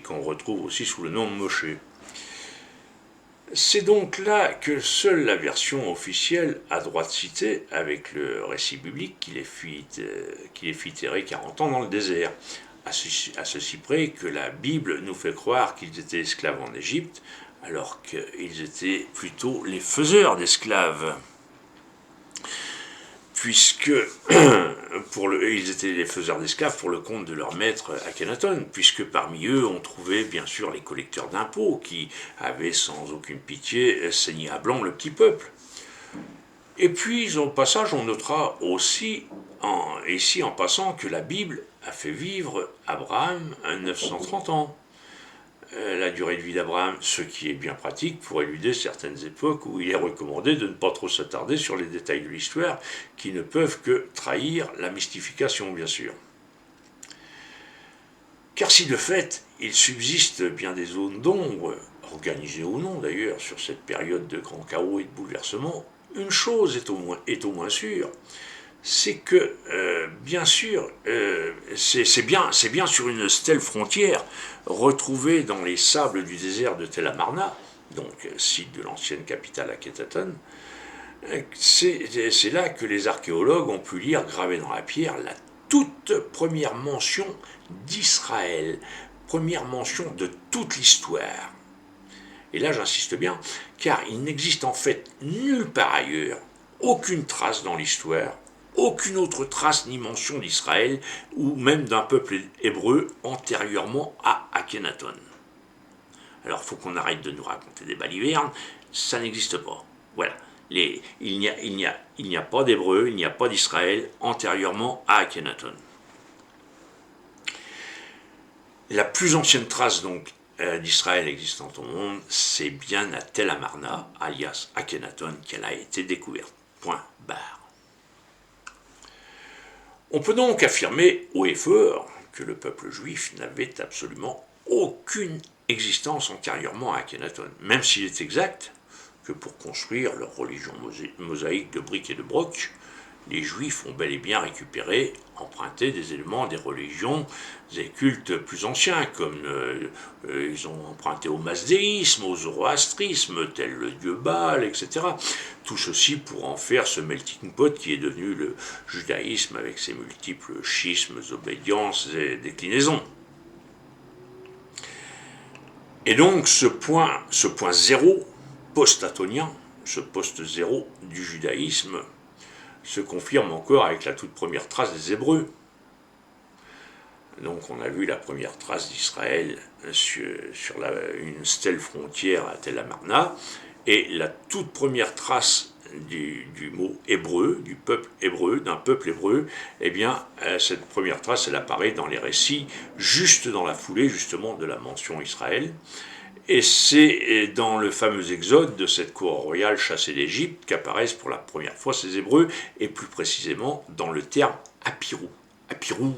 S1: qu'on retrouve aussi sous le nom de Moshe. C'est donc là que seule la version officielle a droit de citer, avec le récit biblique qui les fit errer 40 ans dans le désert, à ceci près que la Bible nous fait croire qu'ils étaient esclaves en Égypte, alors qu'ils étaient plutôt les faiseurs d'esclaves. Puisque ils étaient les faiseurs d'esclaves pour le compte de leur maître Akhenaton, puisque parmi eux on trouvait bien sûr les collecteurs d'impôts qui avaient sans aucune pitié saigné à blanc le petit peuple. Et puis au passage on notera aussi ici en passant que la Bible a fait vivre Abraham 930 ans. La durée de vie d'Abraham, ce qui est bien pratique pour éluder certaines époques où il est recommandé de ne pas trop s'attarder sur les détails de l'histoire qui ne peuvent que trahir la mystification, bien sûr. Car si de fait, il subsiste bien des zones d'ombre, organisées ou non d'ailleurs, sur cette période de grand chaos et de bouleversement, une chose est au moins sûre, c'est que, bien sûr, c'est bien sur une stèle frontière retrouvée dans les sables du désert de Tel Amarna, donc site de l'ancienne capitale Akhenaton, c'est là que les archéologues ont pu lire gravée dans la pierre la toute première mention d'Israël, première mention de toute l'histoire. Et là j'insiste bien, car il n'existe en fait nulle part ailleurs aucune trace dans l'histoire, aucune autre trace ni mention d'Israël ou même d'un peuple hébreu antérieurement à Akhenaton. Alors il faut qu'on arrête de nous raconter des balivernes, ça n'existe pas. Voilà. Il n'y a pas d'hébreu, il n'y a pas d'Israël antérieurement à Akhenaton. La plus ancienne trace donc d'Israël existante au monde, c'est bien à Tel Amarna, alias Akhenaton, qu'elle a été découverte. Point barre. On peut donc affirmer haut et fort que le peuple juif n'avait absolument aucune existence antérieurement à Akhenaton, même s'il est exact que pour construire leur religion mosaïque de briques et de broc, les juifs ont bel et bien récupéré, emprunté des éléments des religions et cultes plus anciens, comme ils ont emprunté au masdéisme, au zoroastrisme, tel le dieu Baal, etc. Tout ceci pour en faire ce melting pot qui est devenu le judaïsme avec ses multiples schismes, obédiences et déclinaisons. Et donc ce point zéro post-atonien, ce poste zéro du judaïsme, se confirme encore avec la toute première trace des Hébreux. Donc on a vu la première trace d'Israël sur une stèle frontière à Tel Amarna, et la toute première trace du mot hébreu, du peuple hébreu, d'un peuple hébreu, eh bien cette première trace elle apparaît dans les récits, juste dans la foulée justement de la mention Israël. Et c'est dans le fameux exode de cette cour royale chassée d'Égypte qu'apparaissent pour la première fois ces Hébreux, et plus précisément dans le terme Apirou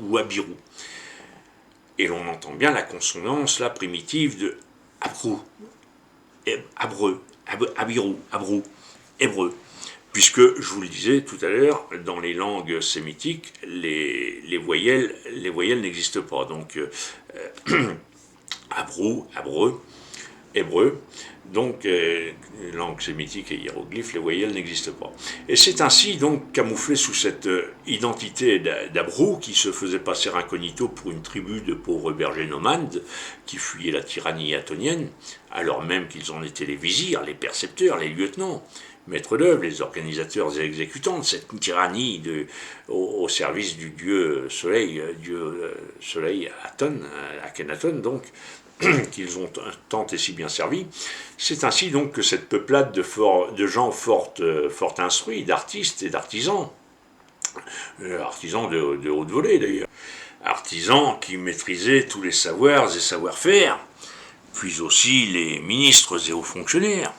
S1: ou Abirou. Et l'on entend bien la consonance là primitive de Abrou, Abirou, Abrou, Hébreu. Puisque, je vous le disais tout à l'heure, dans les langues sémitiques, les voyelles n'existent pas. Donc, hébreu. Donc, langue sémitique et hiéroglyphe, les voyelles n'existent pas. Et c'est ainsi, donc, camouflé sous cette identité d'Abrou, qui se faisait passer incognito pour une tribu de pauvres bergers nomades qui fuyaient la tyrannie attonienne, alors même qu'ils en étaient les vizirs, les percepteurs, les lieutenants, maîtres d'œuvre, les organisateurs et exécutants de cette tyrannie au service du dieu soleil Aton, Akhenaton, donc, qu'ils ont tant et si bien servi. C'est ainsi donc que cette peuplade de gens fort instruits, d'artistes et d'artisans, artisans de haute volée d'ailleurs, artisans qui maîtrisaient tous les savoirs et savoir-faire, puis aussi les ministres et hauts fonctionnaires,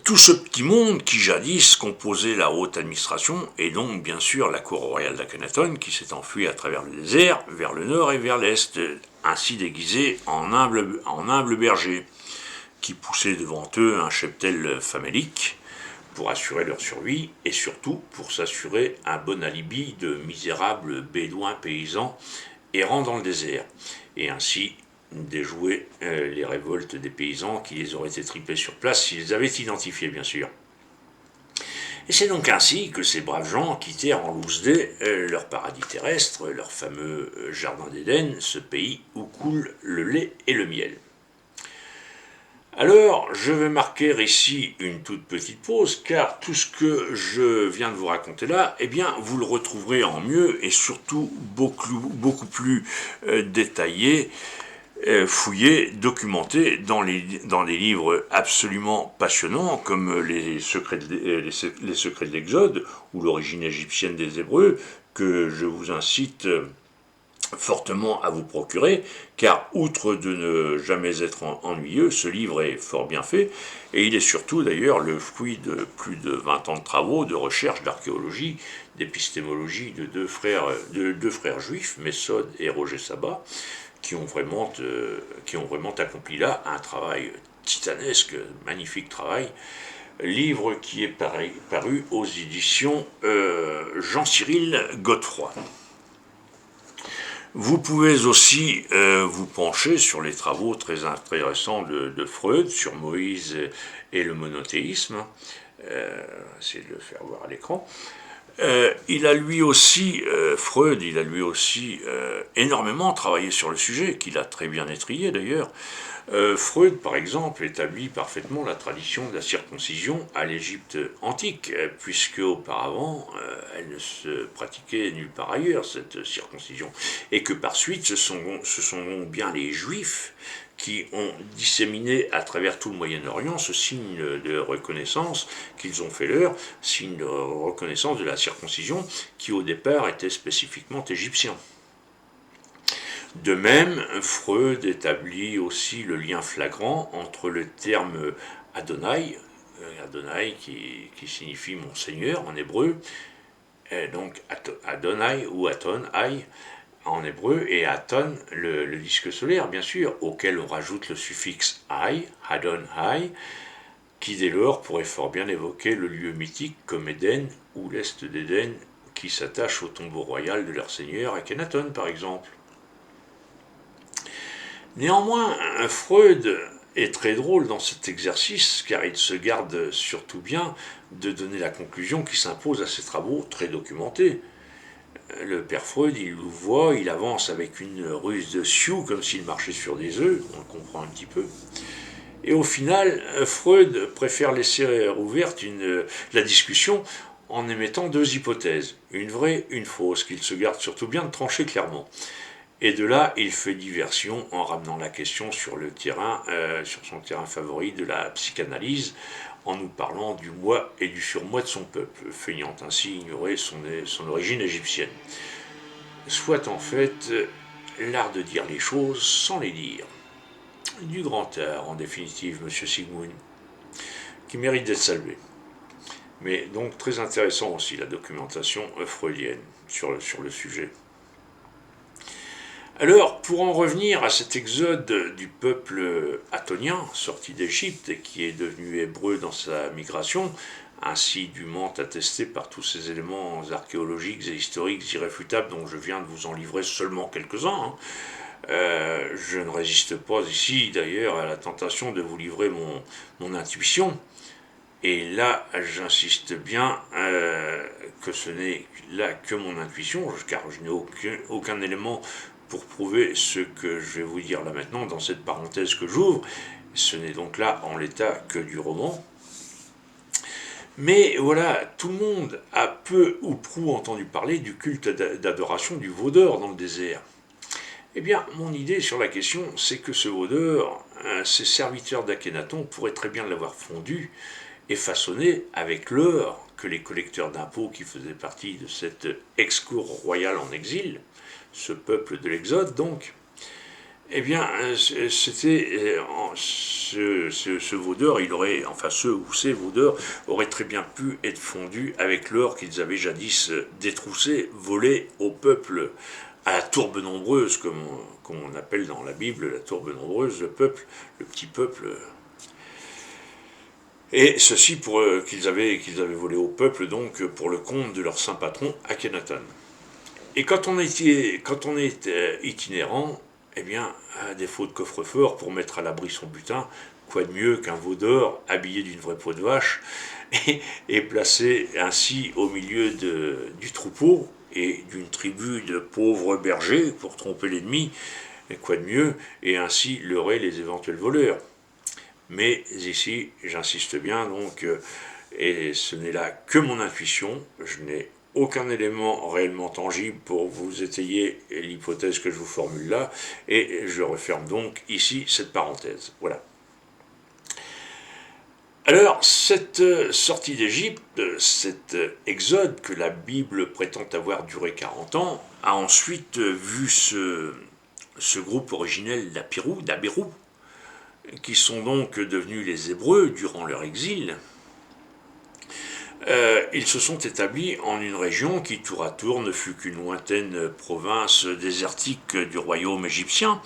S1: tout ce petit monde qui jadis composait la haute administration, et donc bien sûr la cour royale d'Akhenaton qui s'est enfuie à travers le désert, vers le nord et vers l'est, ainsi déguisés en humbles bergers, qui poussaient devant eux un cheptel famélique pour assurer leur survie, et surtout pour s'assurer un bon alibi de misérables bédouins paysans errant dans le désert, et ainsi déjouer les révoltes des paysans qui les auraient étripés sur place s'ils avaient identifié, bien sûr. Et c'est donc ainsi que ces braves gens quittèrent en loose dé leur paradis terrestre, leur fameux jardin d'Éden, ce pays où coule le lait et le miel. Alors, je vais marquer ici une toute petite pause, car tout ce que je viens de vous raconter là, eh bien, vous le retrouverez en mieux et surtout beaucoup plus détaillé, fouillé, documenté dans des livres absolument passionnants comme les secrets de l'Exode ou l'origine égyptienne des Hébreux, que je vous incite fortement à vous procurer, car outre de ne jamais être ennuyeux, ce livre est fort bien fait, et il est surtout d'ailleurs le fruit de plus de 20 ans de travaux, de recherche, d'archéologie, d'épistémologie de deux frères juifs, Mésode et Roger Sabat, qui ont vraiment accompli là un travail titanesque, magnifique travail, livre qui est paru aux éditions Jean-Cyril Godefroy. Vous pouvez aussi vous pencher sur les travaux très intéressants de Freud sur Moïse et le monothéisme. Essayez de le faire voir à l'écran. Il a lui aussi, Freud, énormément travaillé sur le sujet, qu'il a très bien étrillé d'ailleurs. Freud, par exemple, établit parfaitement la tradition de la circoncision à l'Égypte antique, puisque auparavant, elle ne se pratiquait nulle part ailleurs, cette circoncision. Et que par suite, ce sont bien les Juifs qui ont disséminé à travers tout le Moyen-Orient ce signe de reconnaissance qu'ils ont fait leur, signe de reconnaissance de la circoncision, qui au départ était spécifiquement égyptien. De même, Freud établit aussi le lien flagrant entre le terme Adonai, qui signifie mon Seigneur en hébreu, et donc Adonai ou Aton, en hébreu, et Aton, le disque solaire, bien sûr, auquel on rajoute le suffixe Ai, Adon-Ai, qui dès lors pourrait fort bien évoquer le lieu mythique comme Éden ou l'Est d'Éden, qui s'attache au tombeau royal de leur seigneur Akhenaton, par exemple. Néanmoins, Freud est très drôle dans cet exercice, car il se garde surtout bien de donner la conclusion qui s'impose à ses travaux très documentés. Le père Freud, il nous voit, il avance avec une ruse de Sioux, comme s'il marchait sur des œufs, on le comprend un petit peu. Et au final, Freud préfère laisser ouverte la discussion en émettant deux hypothèses, une vraie, une fausse, qu'il se garde surtout bien de trancher clairement. Et de là, il fait diversion en ramenant la question sur son terrain favori de la psychanalyse, en nous parlant du moi et du surmoi de son peuple, feignant ainsi ignorer son origine égyptienne. Soit en fait l'art de dire les choses sans les dire. Du grand art, en définitive, monsieur Sigmund, qui mérite d'être salué. Mais donc très intéressant aussi la documentation freudienne sur le sujet. Alors, pour en revenir à cet exode du peuple attonien, sorti d'Égypte et qui est devenu hébreu dans sa migration, ainsi dûment attesté par tous ces éléments archéologiques et historiques irréfutables dont je viens de vous en livrer seulement quelques-uns, Je ne résiste pas ici d'ailleurs à la tentation de vous livrer mon intuition. Et là, j'insiste bien que ce n'est là que mon intuition, car je n'ai aucun élément pour prouver ce que je vais vous dire là maintenant dans cette parenthèse que j'ouvre. Ce n'est donc là en l'état que du roman. Mais voilà, tout le monde a peu ou prou entendu parler du culte d'adoration du veau d'or dans le désert. Eh bien, mon idée sur la question, c'est que ce veau d'or, ces serviteurs d'Akhenaton pourraient très bien l'avoir fondu et façonné avec l'or que les collecteurs d'impôts qui faisaient partie de cette ex-cour royale en exil, ce peuple de l'Exode donc, eh bien, c'était ce veau d'or, il aurait, enfin ceux ou ces veaux d'or auraient très bien pu être fondus avec l'or qu'ils avaient jadis détroussé, volé au peuple, à la tourbe nombreuse, comme on appelle dans la Bible la tourbe nombreuse, le peuple, le petit peuple. Et ceci pour qu'ils avaient volé au peuple, donc pour le compte de leur saint patron Akhenaton. Et quand on est itinérant, eh bien, à défaut de coffre-fort pour mettre à l'abri son butin, quoi de mieux qu'un veau d'or habillé d'une vraie peau de vache et placé ainsi au milieu du troupeau et d'une tribu de pauvres bergers pour tromper l'ennemi, et quoi de mieux, et ainsi leurrer les éventuels voleurs. Mais ici, j'insiste bien, donc, et ce n'est là que mon intuition, je n'ai aucun élément réellement tangible pour vous étayer l'hypothèse que je vous formule là, et je referme donc ici cette parenthèse. Voilà. Alors, cette sortie d'Égypte, cet exode que la Bible prétend avoir duré 40 ans, a ensuite vu ce groupe originel d'Abérou, qui sont donc devenus les Hébreux durant leur exil. Ils se sont établis en une région qui tour à tour ne fut qu'une lointaine province désertique du royaume égyptien,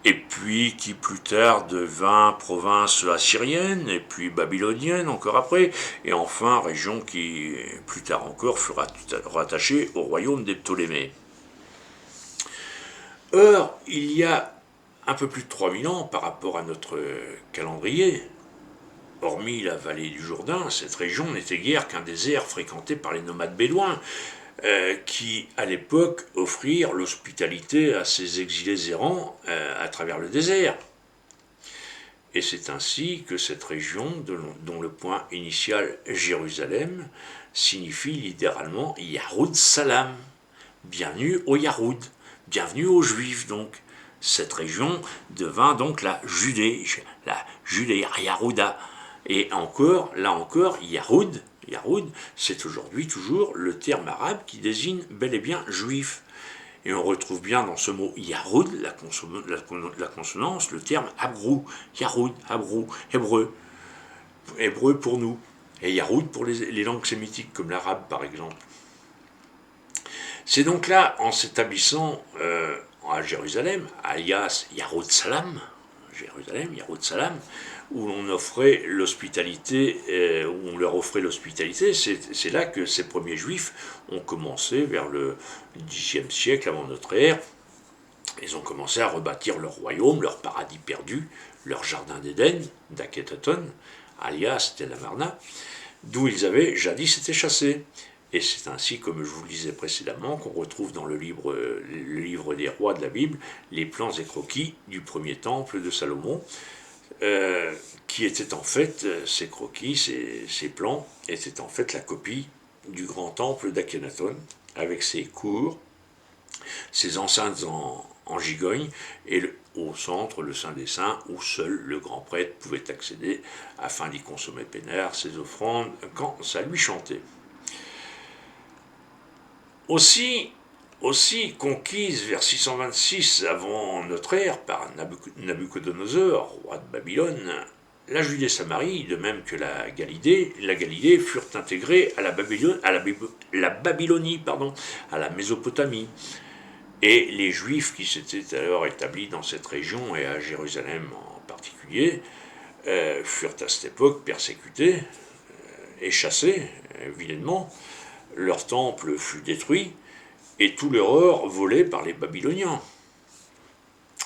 S1: et puis qui plus tard devint province assyrienne, et puis babylonienne encore après, et enfin région qui plus tard encore fut rattachée au royaume des Ptolémées. Or, il y a un peu plus de 3000 ans par rapport à notre calendrier, hormis la vallée du Jourdain, cette région n'était guère qu'un désert fréquenté par les nomades bédouins, qui, à l'époque, offrirent l'hospitalité à ces exilés errants à travers le désert. Et c'est ainsi que cette région, dont le point initial Jérusalem, signifie littéralement Yahoud Salam, bienvenue aux Yahoud, bienvenue aux Juifs donc. Cette région devint donc la Judée Yahuda. Et encore, là encore, Yahoud, c'est aujourd'hui toujours le terme arabe qui désigne bel et bien juif. Et on retrouve bien dans ce mot Yahoud, la consonance, le terme Habrou, Yahoud, Habrou, hébreu pour nous, et Yahoud pour les langues sémitiques, comme l'arabe par exemple. C'est donc là, en s'établissant à Jérusalem, alias Yahoud Salam, où on offrait l'hospitalité, où on leur offrait l'hospitalité, c'est là que ces premiers juifs ont commencé, vers le Xe siècle avant notre ère, ils ont commencé à rebâtir leur royaume, leur paradis perdu, leur jardin d'Éden, d'Akhenaton, alias Tel Amarna, d'où ils avaient jadis été chassés. Et c'est ainsi, comme je vous le disais précédemment, qu'on retrouve dans le livre des rois de la Bible les plans et croquis du premier temple de Salomon, qui étaient en fait, ces croquis, ces plans, étaient en fait la copie du grand temple d'Akhenaton, avec ses cours, ses enceintes en gigogne, et au centre, le Saint des Saints, où seul le grand prêtre pouvait accéder afin d'y consommer peinard ses offrandes quand ça lui chantait. Aussi conquise vers 626 avant notre ère par Nabuchodonosor, roi de Babylone, la Judée-Samarie, de même que la Galilée furent intégrées à la Babylonie, à la Mésopotamie. Et les Juifs qui s'étaient alors établis dans cette région, et à Jérusalem en particulier, furent à cette époque persécutés et chassés, vilainement. Leur temple fut détruit, et tout leur or volé par les Babyloniens.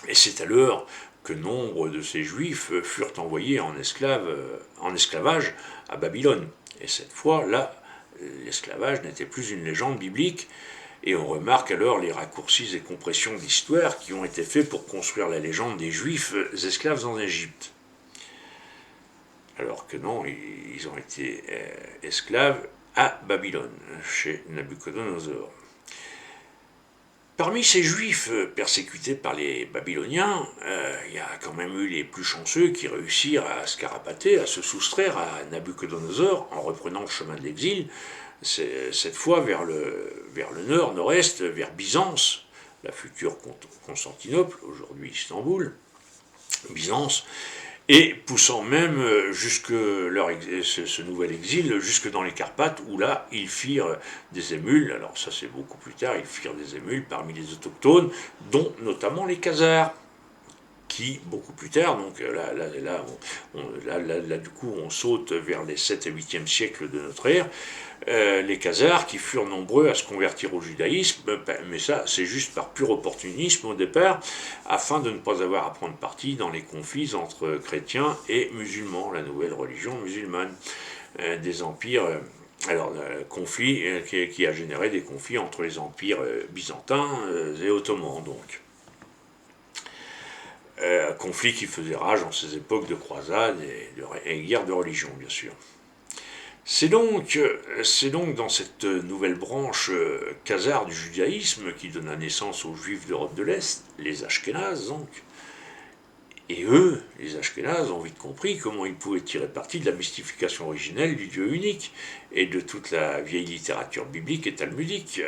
S1: Et c'est alors que nombre de ces juifs furent envoyés en esclavage à Babylone. Et cette fois, là, l'esclavage n'était plus une légende biblique, et on remarque alors les raccourcis et compressions d'histoire qui ont été faits pour construire la légende des juifs esclaves en Égypte. Alors que non, ils ont été esclaves à Babylone, chez Nabuchodonosor. Parmi ces juifs persécutés par les Babyloniens, il y a quand même eu les plus chanceux qui réussirent à se carapater, à se soustraire à Nabuchodonosor en reprenant le chemin de l'exil, cette fois vers le nord, nord-est, vers Byzance, la future Constantinople, aujourd'hui Istanbul, Byzance, et poussant même ce nouvel exil jusque dans les Carpates, où là, ils firent des émules, alors ça c'est beaucoup plus tard, ils firent des émules parmi les autochtones, dont notamment les Khazars, qui, beaucoup plus tard, donc là, du coup, on saute vers les 7 et 8e siècles de notre ère, les Khazars qui furent nombreux à se convertir au judaïsme, mais ça c'est juste par pur opportunisme au départ, afin de ne pas avoir à prendre parti dans les conflits entre chrétiens et musulmans, la nouvelle religion musulmane, des empires. Conflit qui a généré des conflits entre les empires byzantins et ottomans, donc. Conflit qui faisait rage en ces époques de croisades et guerres de religion, bien sûr. C'est donc dans cette nouvelle branche khazare du judaïsme qui donna naissance aux juifs d'Europe de l'Est, les Ashkénazes donc. Et eux, les Ashkénazes, ont vite compris comment ils pouvaient tirer parti de la mystification originelle du Dieu unique et de toute la vieille littérature biblique et talmudique,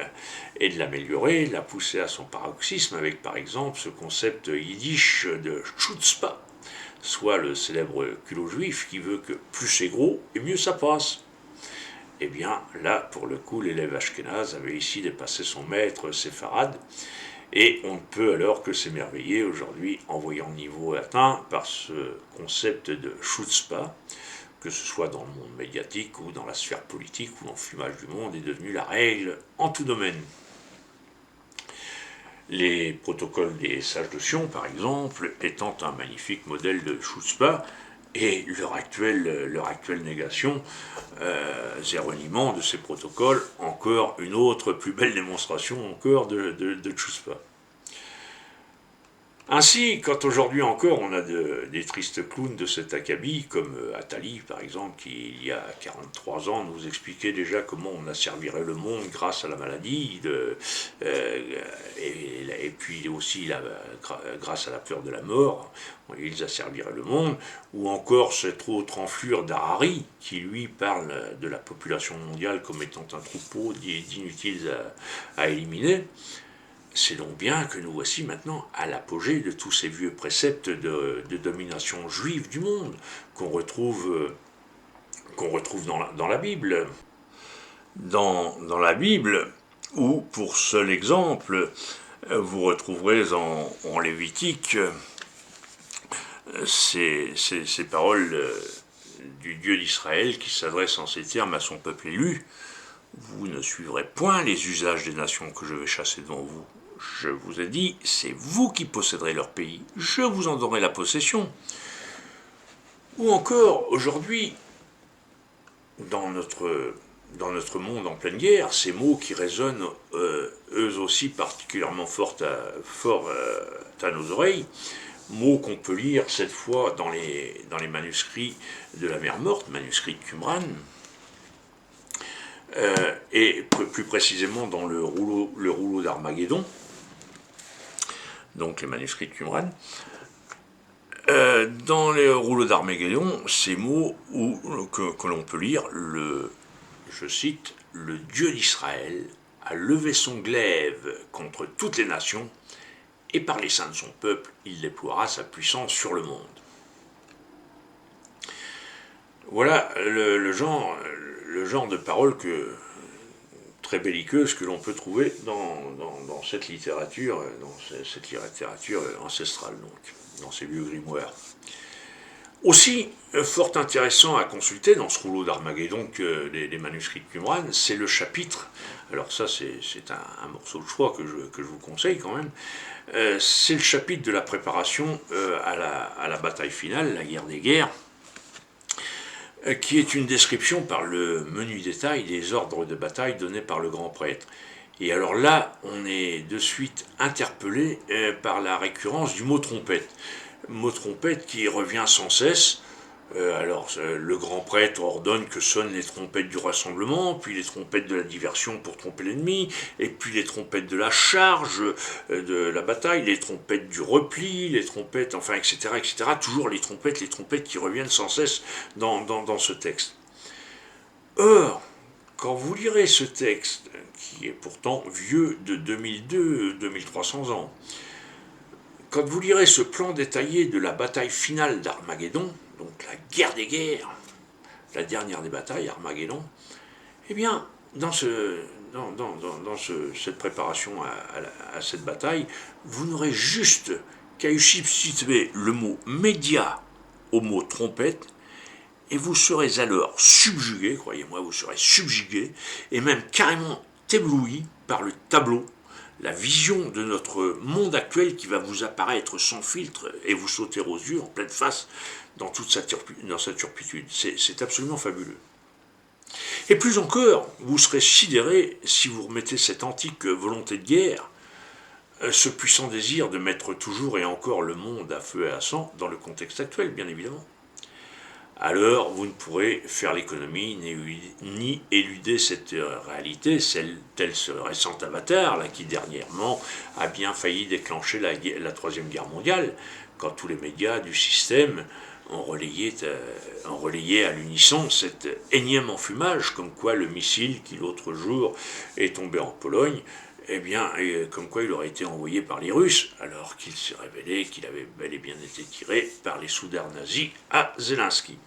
S1: et de l'améliorer, de la pousser à son paroxysme avec par exemple ce concept yiddish de chutzpah, soit le célèbre culot juif qui veut que plus c'est gros et mieux ça passe. Eh bien, là, pour le coup, l'élève ashkénaze avait ici dépassé son maître séfarade, et on ne peut alors que s'émerveiller aujourd'hui en voyant le niveau atteint par ce concept de chutzpah, que ce soit dans le monde médiatique ou dans la sphère politique où l'enfumage du monde est devenu la règle en tout domaine. Les protocoles des sages de Sion, par exemple, étant un magnifique modèle de chutzpah, et leur actuelle négation, reniement de ces protocoles, encore une autre plus belle démonstration encore de chutzpah. Ainsi, quand aujourd'hui encore on a des tristes clowns de cet acabit, comme Attali par exemple, qui il y a 43 ans nous expliquait déjà comment on asservirait le monde grâce à la maladie, et puis aussi grâce à la peur de la mort, ils asserviraient le monde, ou encore cette autre enflure d'Harari, qui lui parle de la population mondiale comme étant un troupeau d'inutiles à éliminer. C'est donc bien que nous voici maintenant à l'apogée de tous ces vieux préceptes de domination juive du monde qu'on retrouve dans la Bible. Dans la Bible, où, pour seul exemple, vous retrouverez en Lévitique ces paroles du Dieu d'Israël qui s'adresse en ces termes à son peuple élu. Vous ne suivrez point les usages des nations que je vais chasser devant vous. Je vous ai dit, c'est vous qui posséderez leur pays. Je vous en donnerai la possession. Ou encore, aujourd'hui, dans notre monde en pleine guerre, ces mots qui résonnent eux aussi particulièrement fort à nos oreilles, mots qu'on peut lire cette fois dans les manuscrits de la mer Morte, manuscrits de Qumran, et plus précisément dans le rouleau d'Armageddon, donc les manuscrits de Qumran. Dans les rouleaux d'Armageddon, ces mots que l'on peut lire, je cite, « Le Dieu d'Israël a levé son glaive contre toutes les nations, et par les saints de son peuple, il déploiera sa puissance sur le monde. » Voilà le genre de paroles très belliqueuses que l'on peut trouver dans cette littérature ancestrale, donc, dans ces vieux grimoires. Aussi, fort intéressant à consulter dans ce rouleau d'Armageddon que les manuscrits de Qumran, c'est le chapitre, alors ça c'est un morceau de choix que je vous conseille quand même, c'est le chapitre de la préparation à la bataille finale, la guerre des guerres, qui est une description par le menu détail des ordres de bataille donnés par le grand prêtre. Et alors là, on est de suite interpellé par la récurrence du mot trompette. Mot trompette qui revient sans cesse. Le grand prêtre ordonne que sonnent les trompettes du rassemblement, puis les trompettes de la diversion pour tromper l'ennemi, et puis les trompettes de la charge de la bataille, les trompettes du repli, les trompettes, enfin, etc., etc. Toujours les trompettes qui reviennent sans cesse dans ce texte. Or, quand vous lirez ce texte, qui est pourtant vieux de 2300 ans, quand vous lirez ce plan détaillé de la bataille finale d'Armageddon, donc la guerre des guerres, la dernière des batailles, Armageddon, eh bien, cette préparation à cette bataille, vous n'aurez juste qu'à y substituer le mot média au mot trompette, et vous serez alors subjugué, croyez-moi, vous serez subjugué, et même carrément ébloui par le tableau, la vision de notre monde actuel qui va vous apparaître sans filtre et vous sauter aux yeux en pleine face dans toute sa turpitude. C'est absolument fabuleux. Et plus encore, vous serez sidéré si vous remettez cette antique volonté de guerre, ce puissant désir de mettre toujours et encore le monde à feu et à sang dans le contexte actuel, bien évidemment. Alors vous ne pourrez faire l'économie ni éluder cette réalité, tel ce récent Avatar, là, qui dernièrement a bien failli déclencher la Troisième Guerre mondiale, quand tous les médias du système ont relayé à l'unisson cet énième enfumage, comme quoi le missile qui l'autre jour est tombé en Pologne, eh bien, comme quoi il aurait été envoyé par les Russes, alors qu'il s'est révélé qu'il avait bel et bien été tiré par les soudeurs nazis à Zelensky.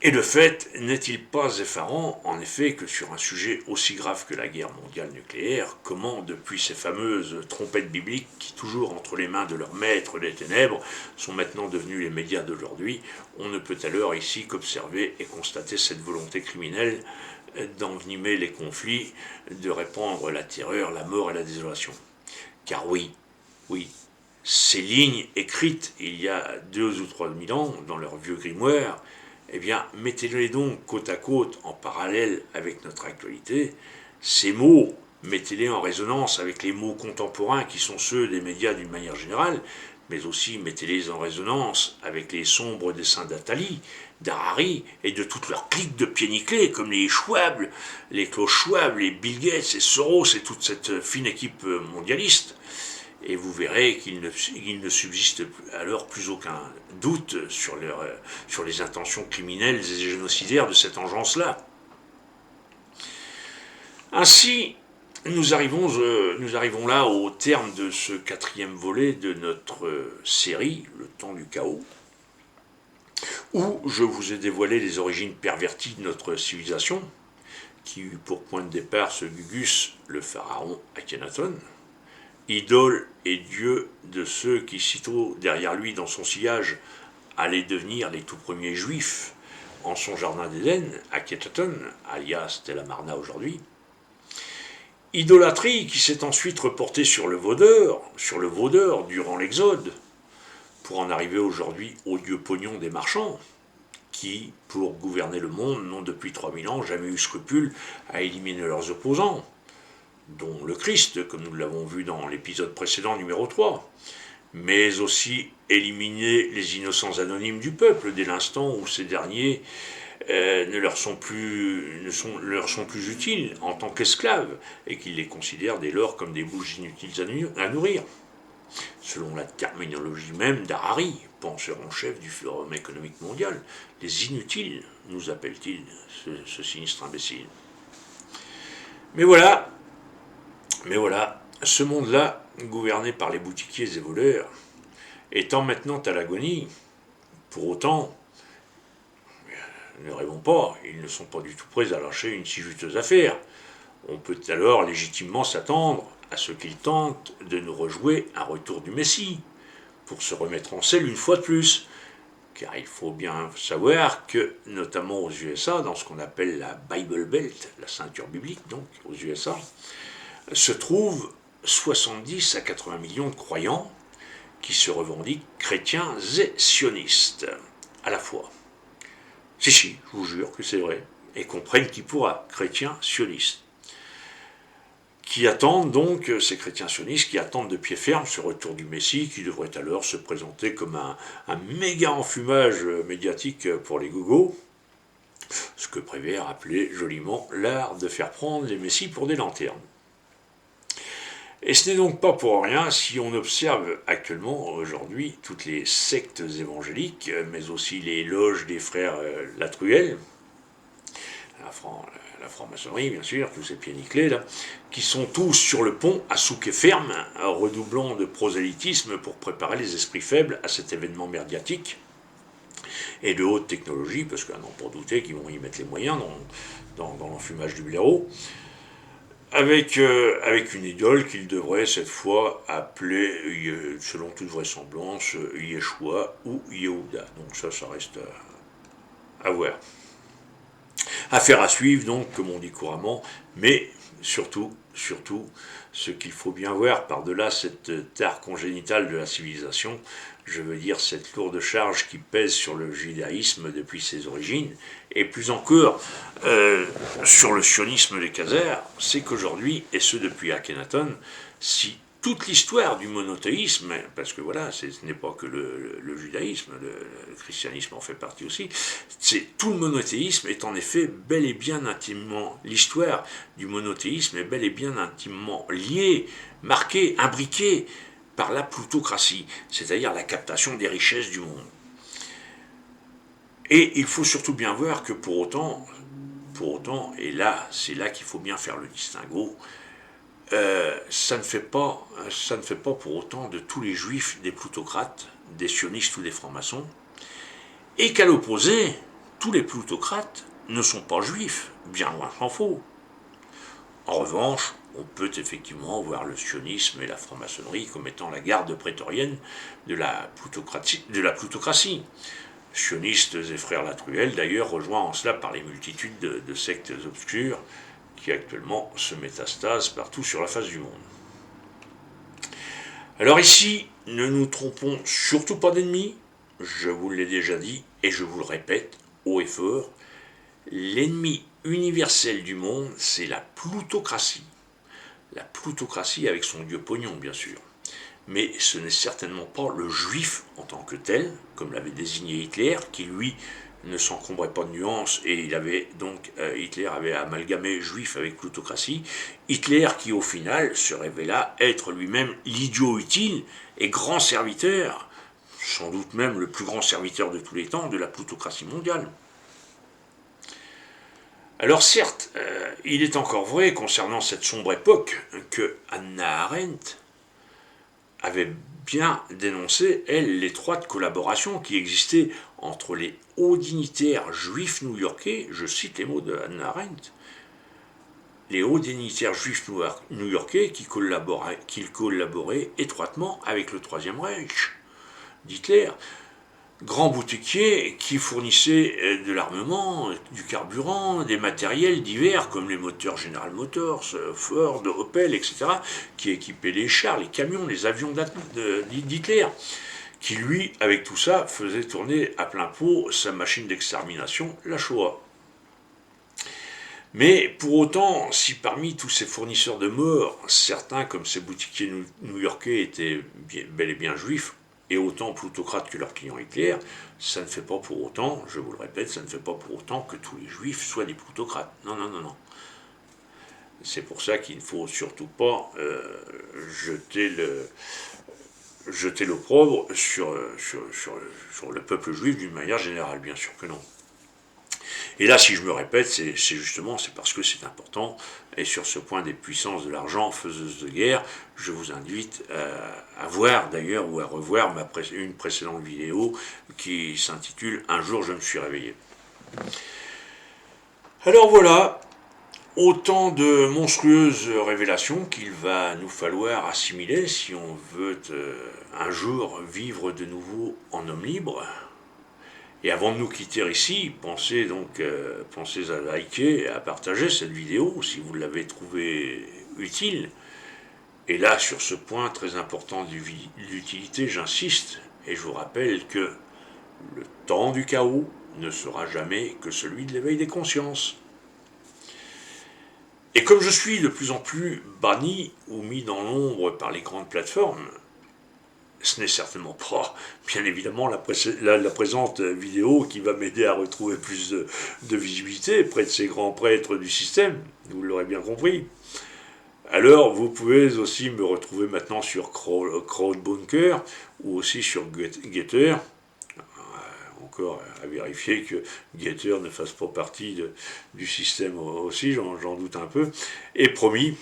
S1: Et le fait n'est-il pas effarant, en effet, que sur un sujet aussi grave que la guerre mondiale nucléaire, comment, depuis ces fameuses trompettes bibliques qui, toujours entre les mains de leurs maîtres des ténèbres, sont maintenant devenus les médias d'aujourd'hui, on ne peut alors ici qu'observer et constater cette volonté criminelle d'envenimer les conflits, de répandre la terreur, la mort et la désolation. Car oui, ces lignes écrites il y a 2 ou 3 000 ans dans leur vieux grimoire, eh bien, mettez-les donc côte à côte en parallèle avec notre actualité. Ces mots, mettez-les en résonance avec les mots contemporains qui sont ceux des médias d'une manière générale, mais aussi mettez-les en résonance avec les sombres dessins d'Attali, d'Harari et de toute leur clique de pieds nickelés, comme les Schwab, les Klaus Schwab, les Bill Gates et Soros et toute cette fine équipe mondialiste. Et vous verrez qu'il ne subsiste alors plus aucun doute sur les intentions criminelles et génocidaires de cette engeance-là. Ainsi, nous arrivons là au terme de ce 4e volet de notre série, Le Temps du Chaos, où je vous ai dévoilé les origines perverties de notre civilisation, qui eut pour point de départ ce Gugus, le pharaon Akhenaton, idole et dieu de ceux qui, sitôt derrière lui dans son sillage, allaient devenir les tout premiers juifs en son jardin d'Éden, Akhenaton, alias Tel Amarna aujourd'hui. Idolâtrie qui s'est ensuite reportée sur le vaudeur durant l'Exode, pour en arriver aujourd'hui au dieu pognon des marchands, qui, pour gouverner le monde, n'ont depuis 3000 ans jamais eu scrupule à éliminer leurs opposants, dont le Christ, comme nous l'avons vu dans l'épisode précédent numéro 3, mais aussi éliminer les innocents anonymes du peuple dès l'instant où ces derniers leur sont plus utiles en tant qu'esclaves et qu'ils les considèrent dès lors comme des bouches inutiles à nourrir. Selon la terminologie même d'Harari, penseur en chef du Forum économique mondial, les inutiles, nous appelle-t-il, ce sinistre imbécile. Mais voilà, ce monde-là, gouverné par les boutiquiers et voleurs, étant maintenant à l'agonie, pour autant, ne rêvons pas, ils ne sont pas du tout prêts à lâcher une si juteuse affaire. On peut alors légitimement s'attendre à ce qu'ils tentent de nous rejouer un retour du Messie, pour se remettre en selle une fois de plus, car il faut bien savoir que, notamment aux USA, dans ce qu'on appelle la Bible Belt, la ceinture biblique, donc aux USA, se trouvent 70 à 80 millions de croyants qui se revendiquent chrétiens et sionistes à la fois. Si, je vous jure que c'est vrai. Et comprennent qui pourra, chrétiens sionistes. Qui attendent donc, ces chrétiens sionistes, qui attendent de pied ferme ce retour du Messie, qui devrait alors se présenter comme un méga enfumage médiatique pour les gogos, ce que Prévert appelait joliment l'art de faire prendre les messies pour des lanternes. Et ce n'est donc pas pour rien si on observe actuellement, aujourd'hui, toutes les sectes évangéliques, mais aussi les loges des frères Latruelle, la franc-maçonnerie, bien sûr, tous ces pieds nickelés, là, qui sont tous sur le pont à souquer ferme, redoublant de prosélytisme pour préparer les esprits faibles à cet événement médiatique et de haute technologie, parce qu'à n'en pas douter qu'ils vont y mettre les moyens dans l'enfumage du blaireau, avec une idole qu'ils devraient cette fois appeler, selon toute vraisemblance, Yeshua ou Yehuda. Donc ça reste à voir. Affaire à suivre, donc, comme on dit couramment, mais surtout, ce qu'il faut bien voir par-delà cette tare congénitale de la civilisation, je veux dire cette lourde charge qui pèse sur le judaïsme depuis ses origines, et plus encore sur le sionisme des Khazars, c'est qu'aujourd'hui, et ce depuis Akhenaton, si toute l'histoire du monothéisme, parce que voilà, ce n'est pas que le judaïsme, le christianisme en fait partie aussi, c'est tout le monothéisme est en effet bel et bien intimement, l'histoire du monothéisme est bel et bien intimement liée, marquée, imbriquée par la plutocratie, c'est-à-dire la captation des richesses du monde. Et il faut surtout bien voir que pour autant, et là, c'est là qu'il faut bien faire le distinguo, ça ne fait pas pour autant de tous les juifs des plutocrates, des sionistes ou des francs-maçons, et qu'à l'opposé, tous les plutocrates ne sont pas juifs, bien loin s'en faut. En revanche, on peut effectivement voir le sionisme et la franc-maçonnerie comme étant la garde prétorienne de la plutocratie. Sionistes et frères Latruelle, d'ailleurs, rejoints en cela par les multitudes de sectes obscures qui actuellement se métastasent partout sur la face du monde. Alors ici, ne nous trompons surtout pas d'ennemis, je vous l'ai déjà dit et je vous le répète haut et fort, l'ennemi universel du monde, c'est la plutocratie. La plutocratie avec son dieu pognon, bien sûr. Mais ce n'est certainement pas le juif en tant que tel, comme l'avait désigné Hitler, qui lui ne s'encombrait pas de nuances, et Hitler avait amalgamé juif avec plutocratie. Hitler qui au final se révéla être lui-même l'idiot utile et grand serviteur, sans doute même le plus grand serviteur de tous les temps de la plutocratie mondiale. Alors certes, il est encore vrai concernant cette sombre époque que Hannah Arendt avait bien dénoncé, elle, l'étroite collaboration qui existait entre les hauts dignitaires juifs new-yorkais, je cite les mots de Hannah Arendt, les hauts dignitaires juifs new-yorkais qui collaboraient étroitement avec le Troisième Reich d'Hitler, grands boutiquiers qui fournissaient de l'armement, du carburant, des matériels divers comme les moteurs General Motors, Ford, Opel, etc., qui équipaient les chars, les camions, les avions d'Hitler, qui lui, avec tout ça, faisait tourner à plein pot sa machine d'extermination, la Shoah. Mais pour autant, si parmi tous ces fournisseurs de morts, certains comme ces boutiquiers new-yorkais étaient bel et bien juifs, et autant plutocrates que leur client Hitler, ça ne fait pas pour autant, je vous le répète, ça ne fait pas pour autant que tous les juifs soient des plutocrates. Non. C'est pour ça qu'il ne faut surtout pas jeter l'opprobre sur le peuple juif d'une manière générale, bien sûr que non. Et là, si je me répète, c'est parce que c'est important. Et sur ce point des puissances de l'argent faiseuses de guerre, je vous invite à voir d'ailleurs ou à revoir une précédente vidéo qui s'intitule « Un jour je me suis réveillé ». Alors voilà, autant de monstrueuses révélations qu'il va nous falloir assimiler si on veut un jour vivre de nouveau en homme libre. Et avant de nous quitter ici, pensez à liker et à partager cette vidéo si vous l'avez trouvée utile. Et là, sur ce point très important de l'utilité, j'insiste et je vous rappelle que le temps du chaos ne sera jamais que celui de l'éveil des consciences. Et comme je suis de plus en plus banni ou mis dans l'ombre par les grandes plateformes, ce n'est certainement pas, bien évidemment, la présente vidéo qui va m'aider à retrouver plus de visibilité près de ces grands prêtres du système, vous l'aurez bien compris. Alors, vous pouvez aussi me retrouver maintenant sur Crowdbunker ou aussi sur Getter. Encore à vérifier que Getter ne fasse pas partie du système aussi, j'en doute un peu. Et promis,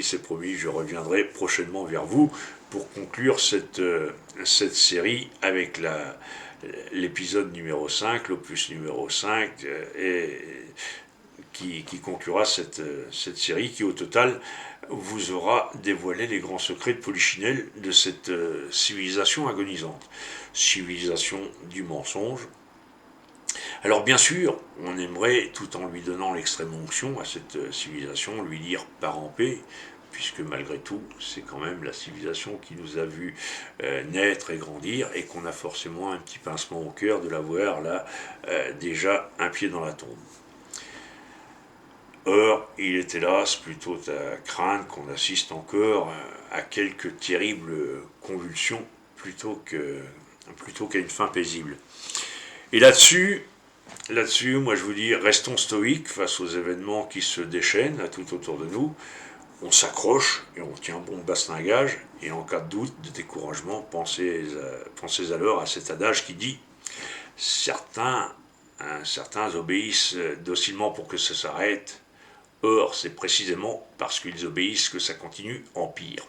S1: c'est promis, je reviendrai prochainement vers vous pour conclure cette série avec l'épisode numéro 5, l'opus numéro 5, qui conclura cette série qui au total vous aura dévoilé les grands secrets de Polichinelle de cette civilisation agonisante, civilisation du mensonge. Alors bien sûr, on aimerait, tout en lui donnant l'extrême onction à cette civilisation, lui dire pars en paix, puisque malgré tout, c'est quand même la civilisation qui nous a vu naître et grandir, et qu'on a forcément un petit pincement au cœur de la voir là, déjà un pied dans la tombe. Or, il est hélas plutôt à craindre qu'on assiste encore à quelques terribles convulsions plutôt qu'à une fin paisible. Et là-dessus, moi je vous dis, restons stoïques face aux événements qui se déchaînent à tout autour de nous. On s'accroche et on tient bon bastingage. Et en cas de doute, de découragement, pensez alors à cet adage qui dit « Certains obéissent docilement pour que ça s'arrête. Or, c'est précisément parce qu'ils obéissent que ça continue en pire. »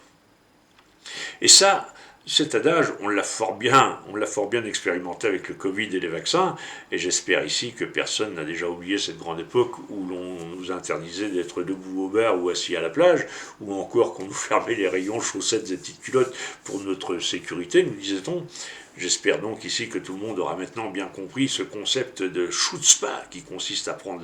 S1: Et ça, cet adage, on l'a fort bien expérimenté avec le Covid et les vaccins, et j'espère ici que personne n'a déjà oublié cette grande époque où l'on nous interdisait d'être debout au bar ou assis à la plage, ou encore qu'on nous fermait les rayons chaussettes et petites culottes pour notre sécurité, nous disait-on. J'espère donc ici que tout le monde aura maintenant bien compris ce concept de chutzpah qui consiste à prendre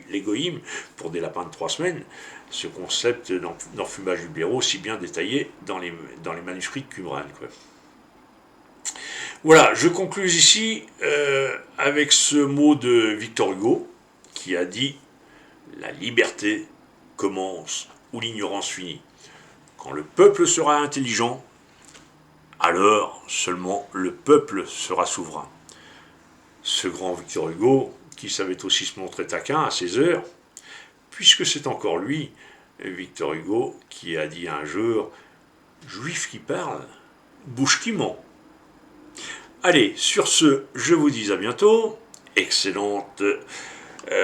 S1: l'égoïme pour des lapins de 3 semaines, ce concept d'enfumage du blaireau si bien détaillé dans les manuscrits de Qumran. Voilà, je conclus ici avec ce mot de Victor Hugo qui a dit « La liberté commence où l'ignorance finit. Quand le peuple sera intelligent, alors seulement le peuple sera souverain. » Ce grand Victor Hugo, qui savait aussi se montrer taquin à ses heures, puisque c'est encore lui, Victor Hugo, qui a dit un jour « Juif qui parle, bouche qui ment ». Allez, sur ce, je vous dis à bientôt. Excellente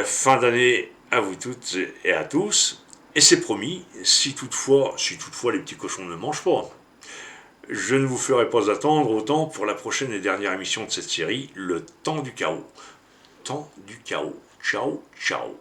S1: fin d'année à vous toutes et à tous. Et c'est promis, si toutefois les petits cochons ne mangent pas, je ne vous ferai pas attendre autant pour la prochaine et dernière émission de cette série, Le Temps du Chaos. Temps du Chaos. Ciao, ciao.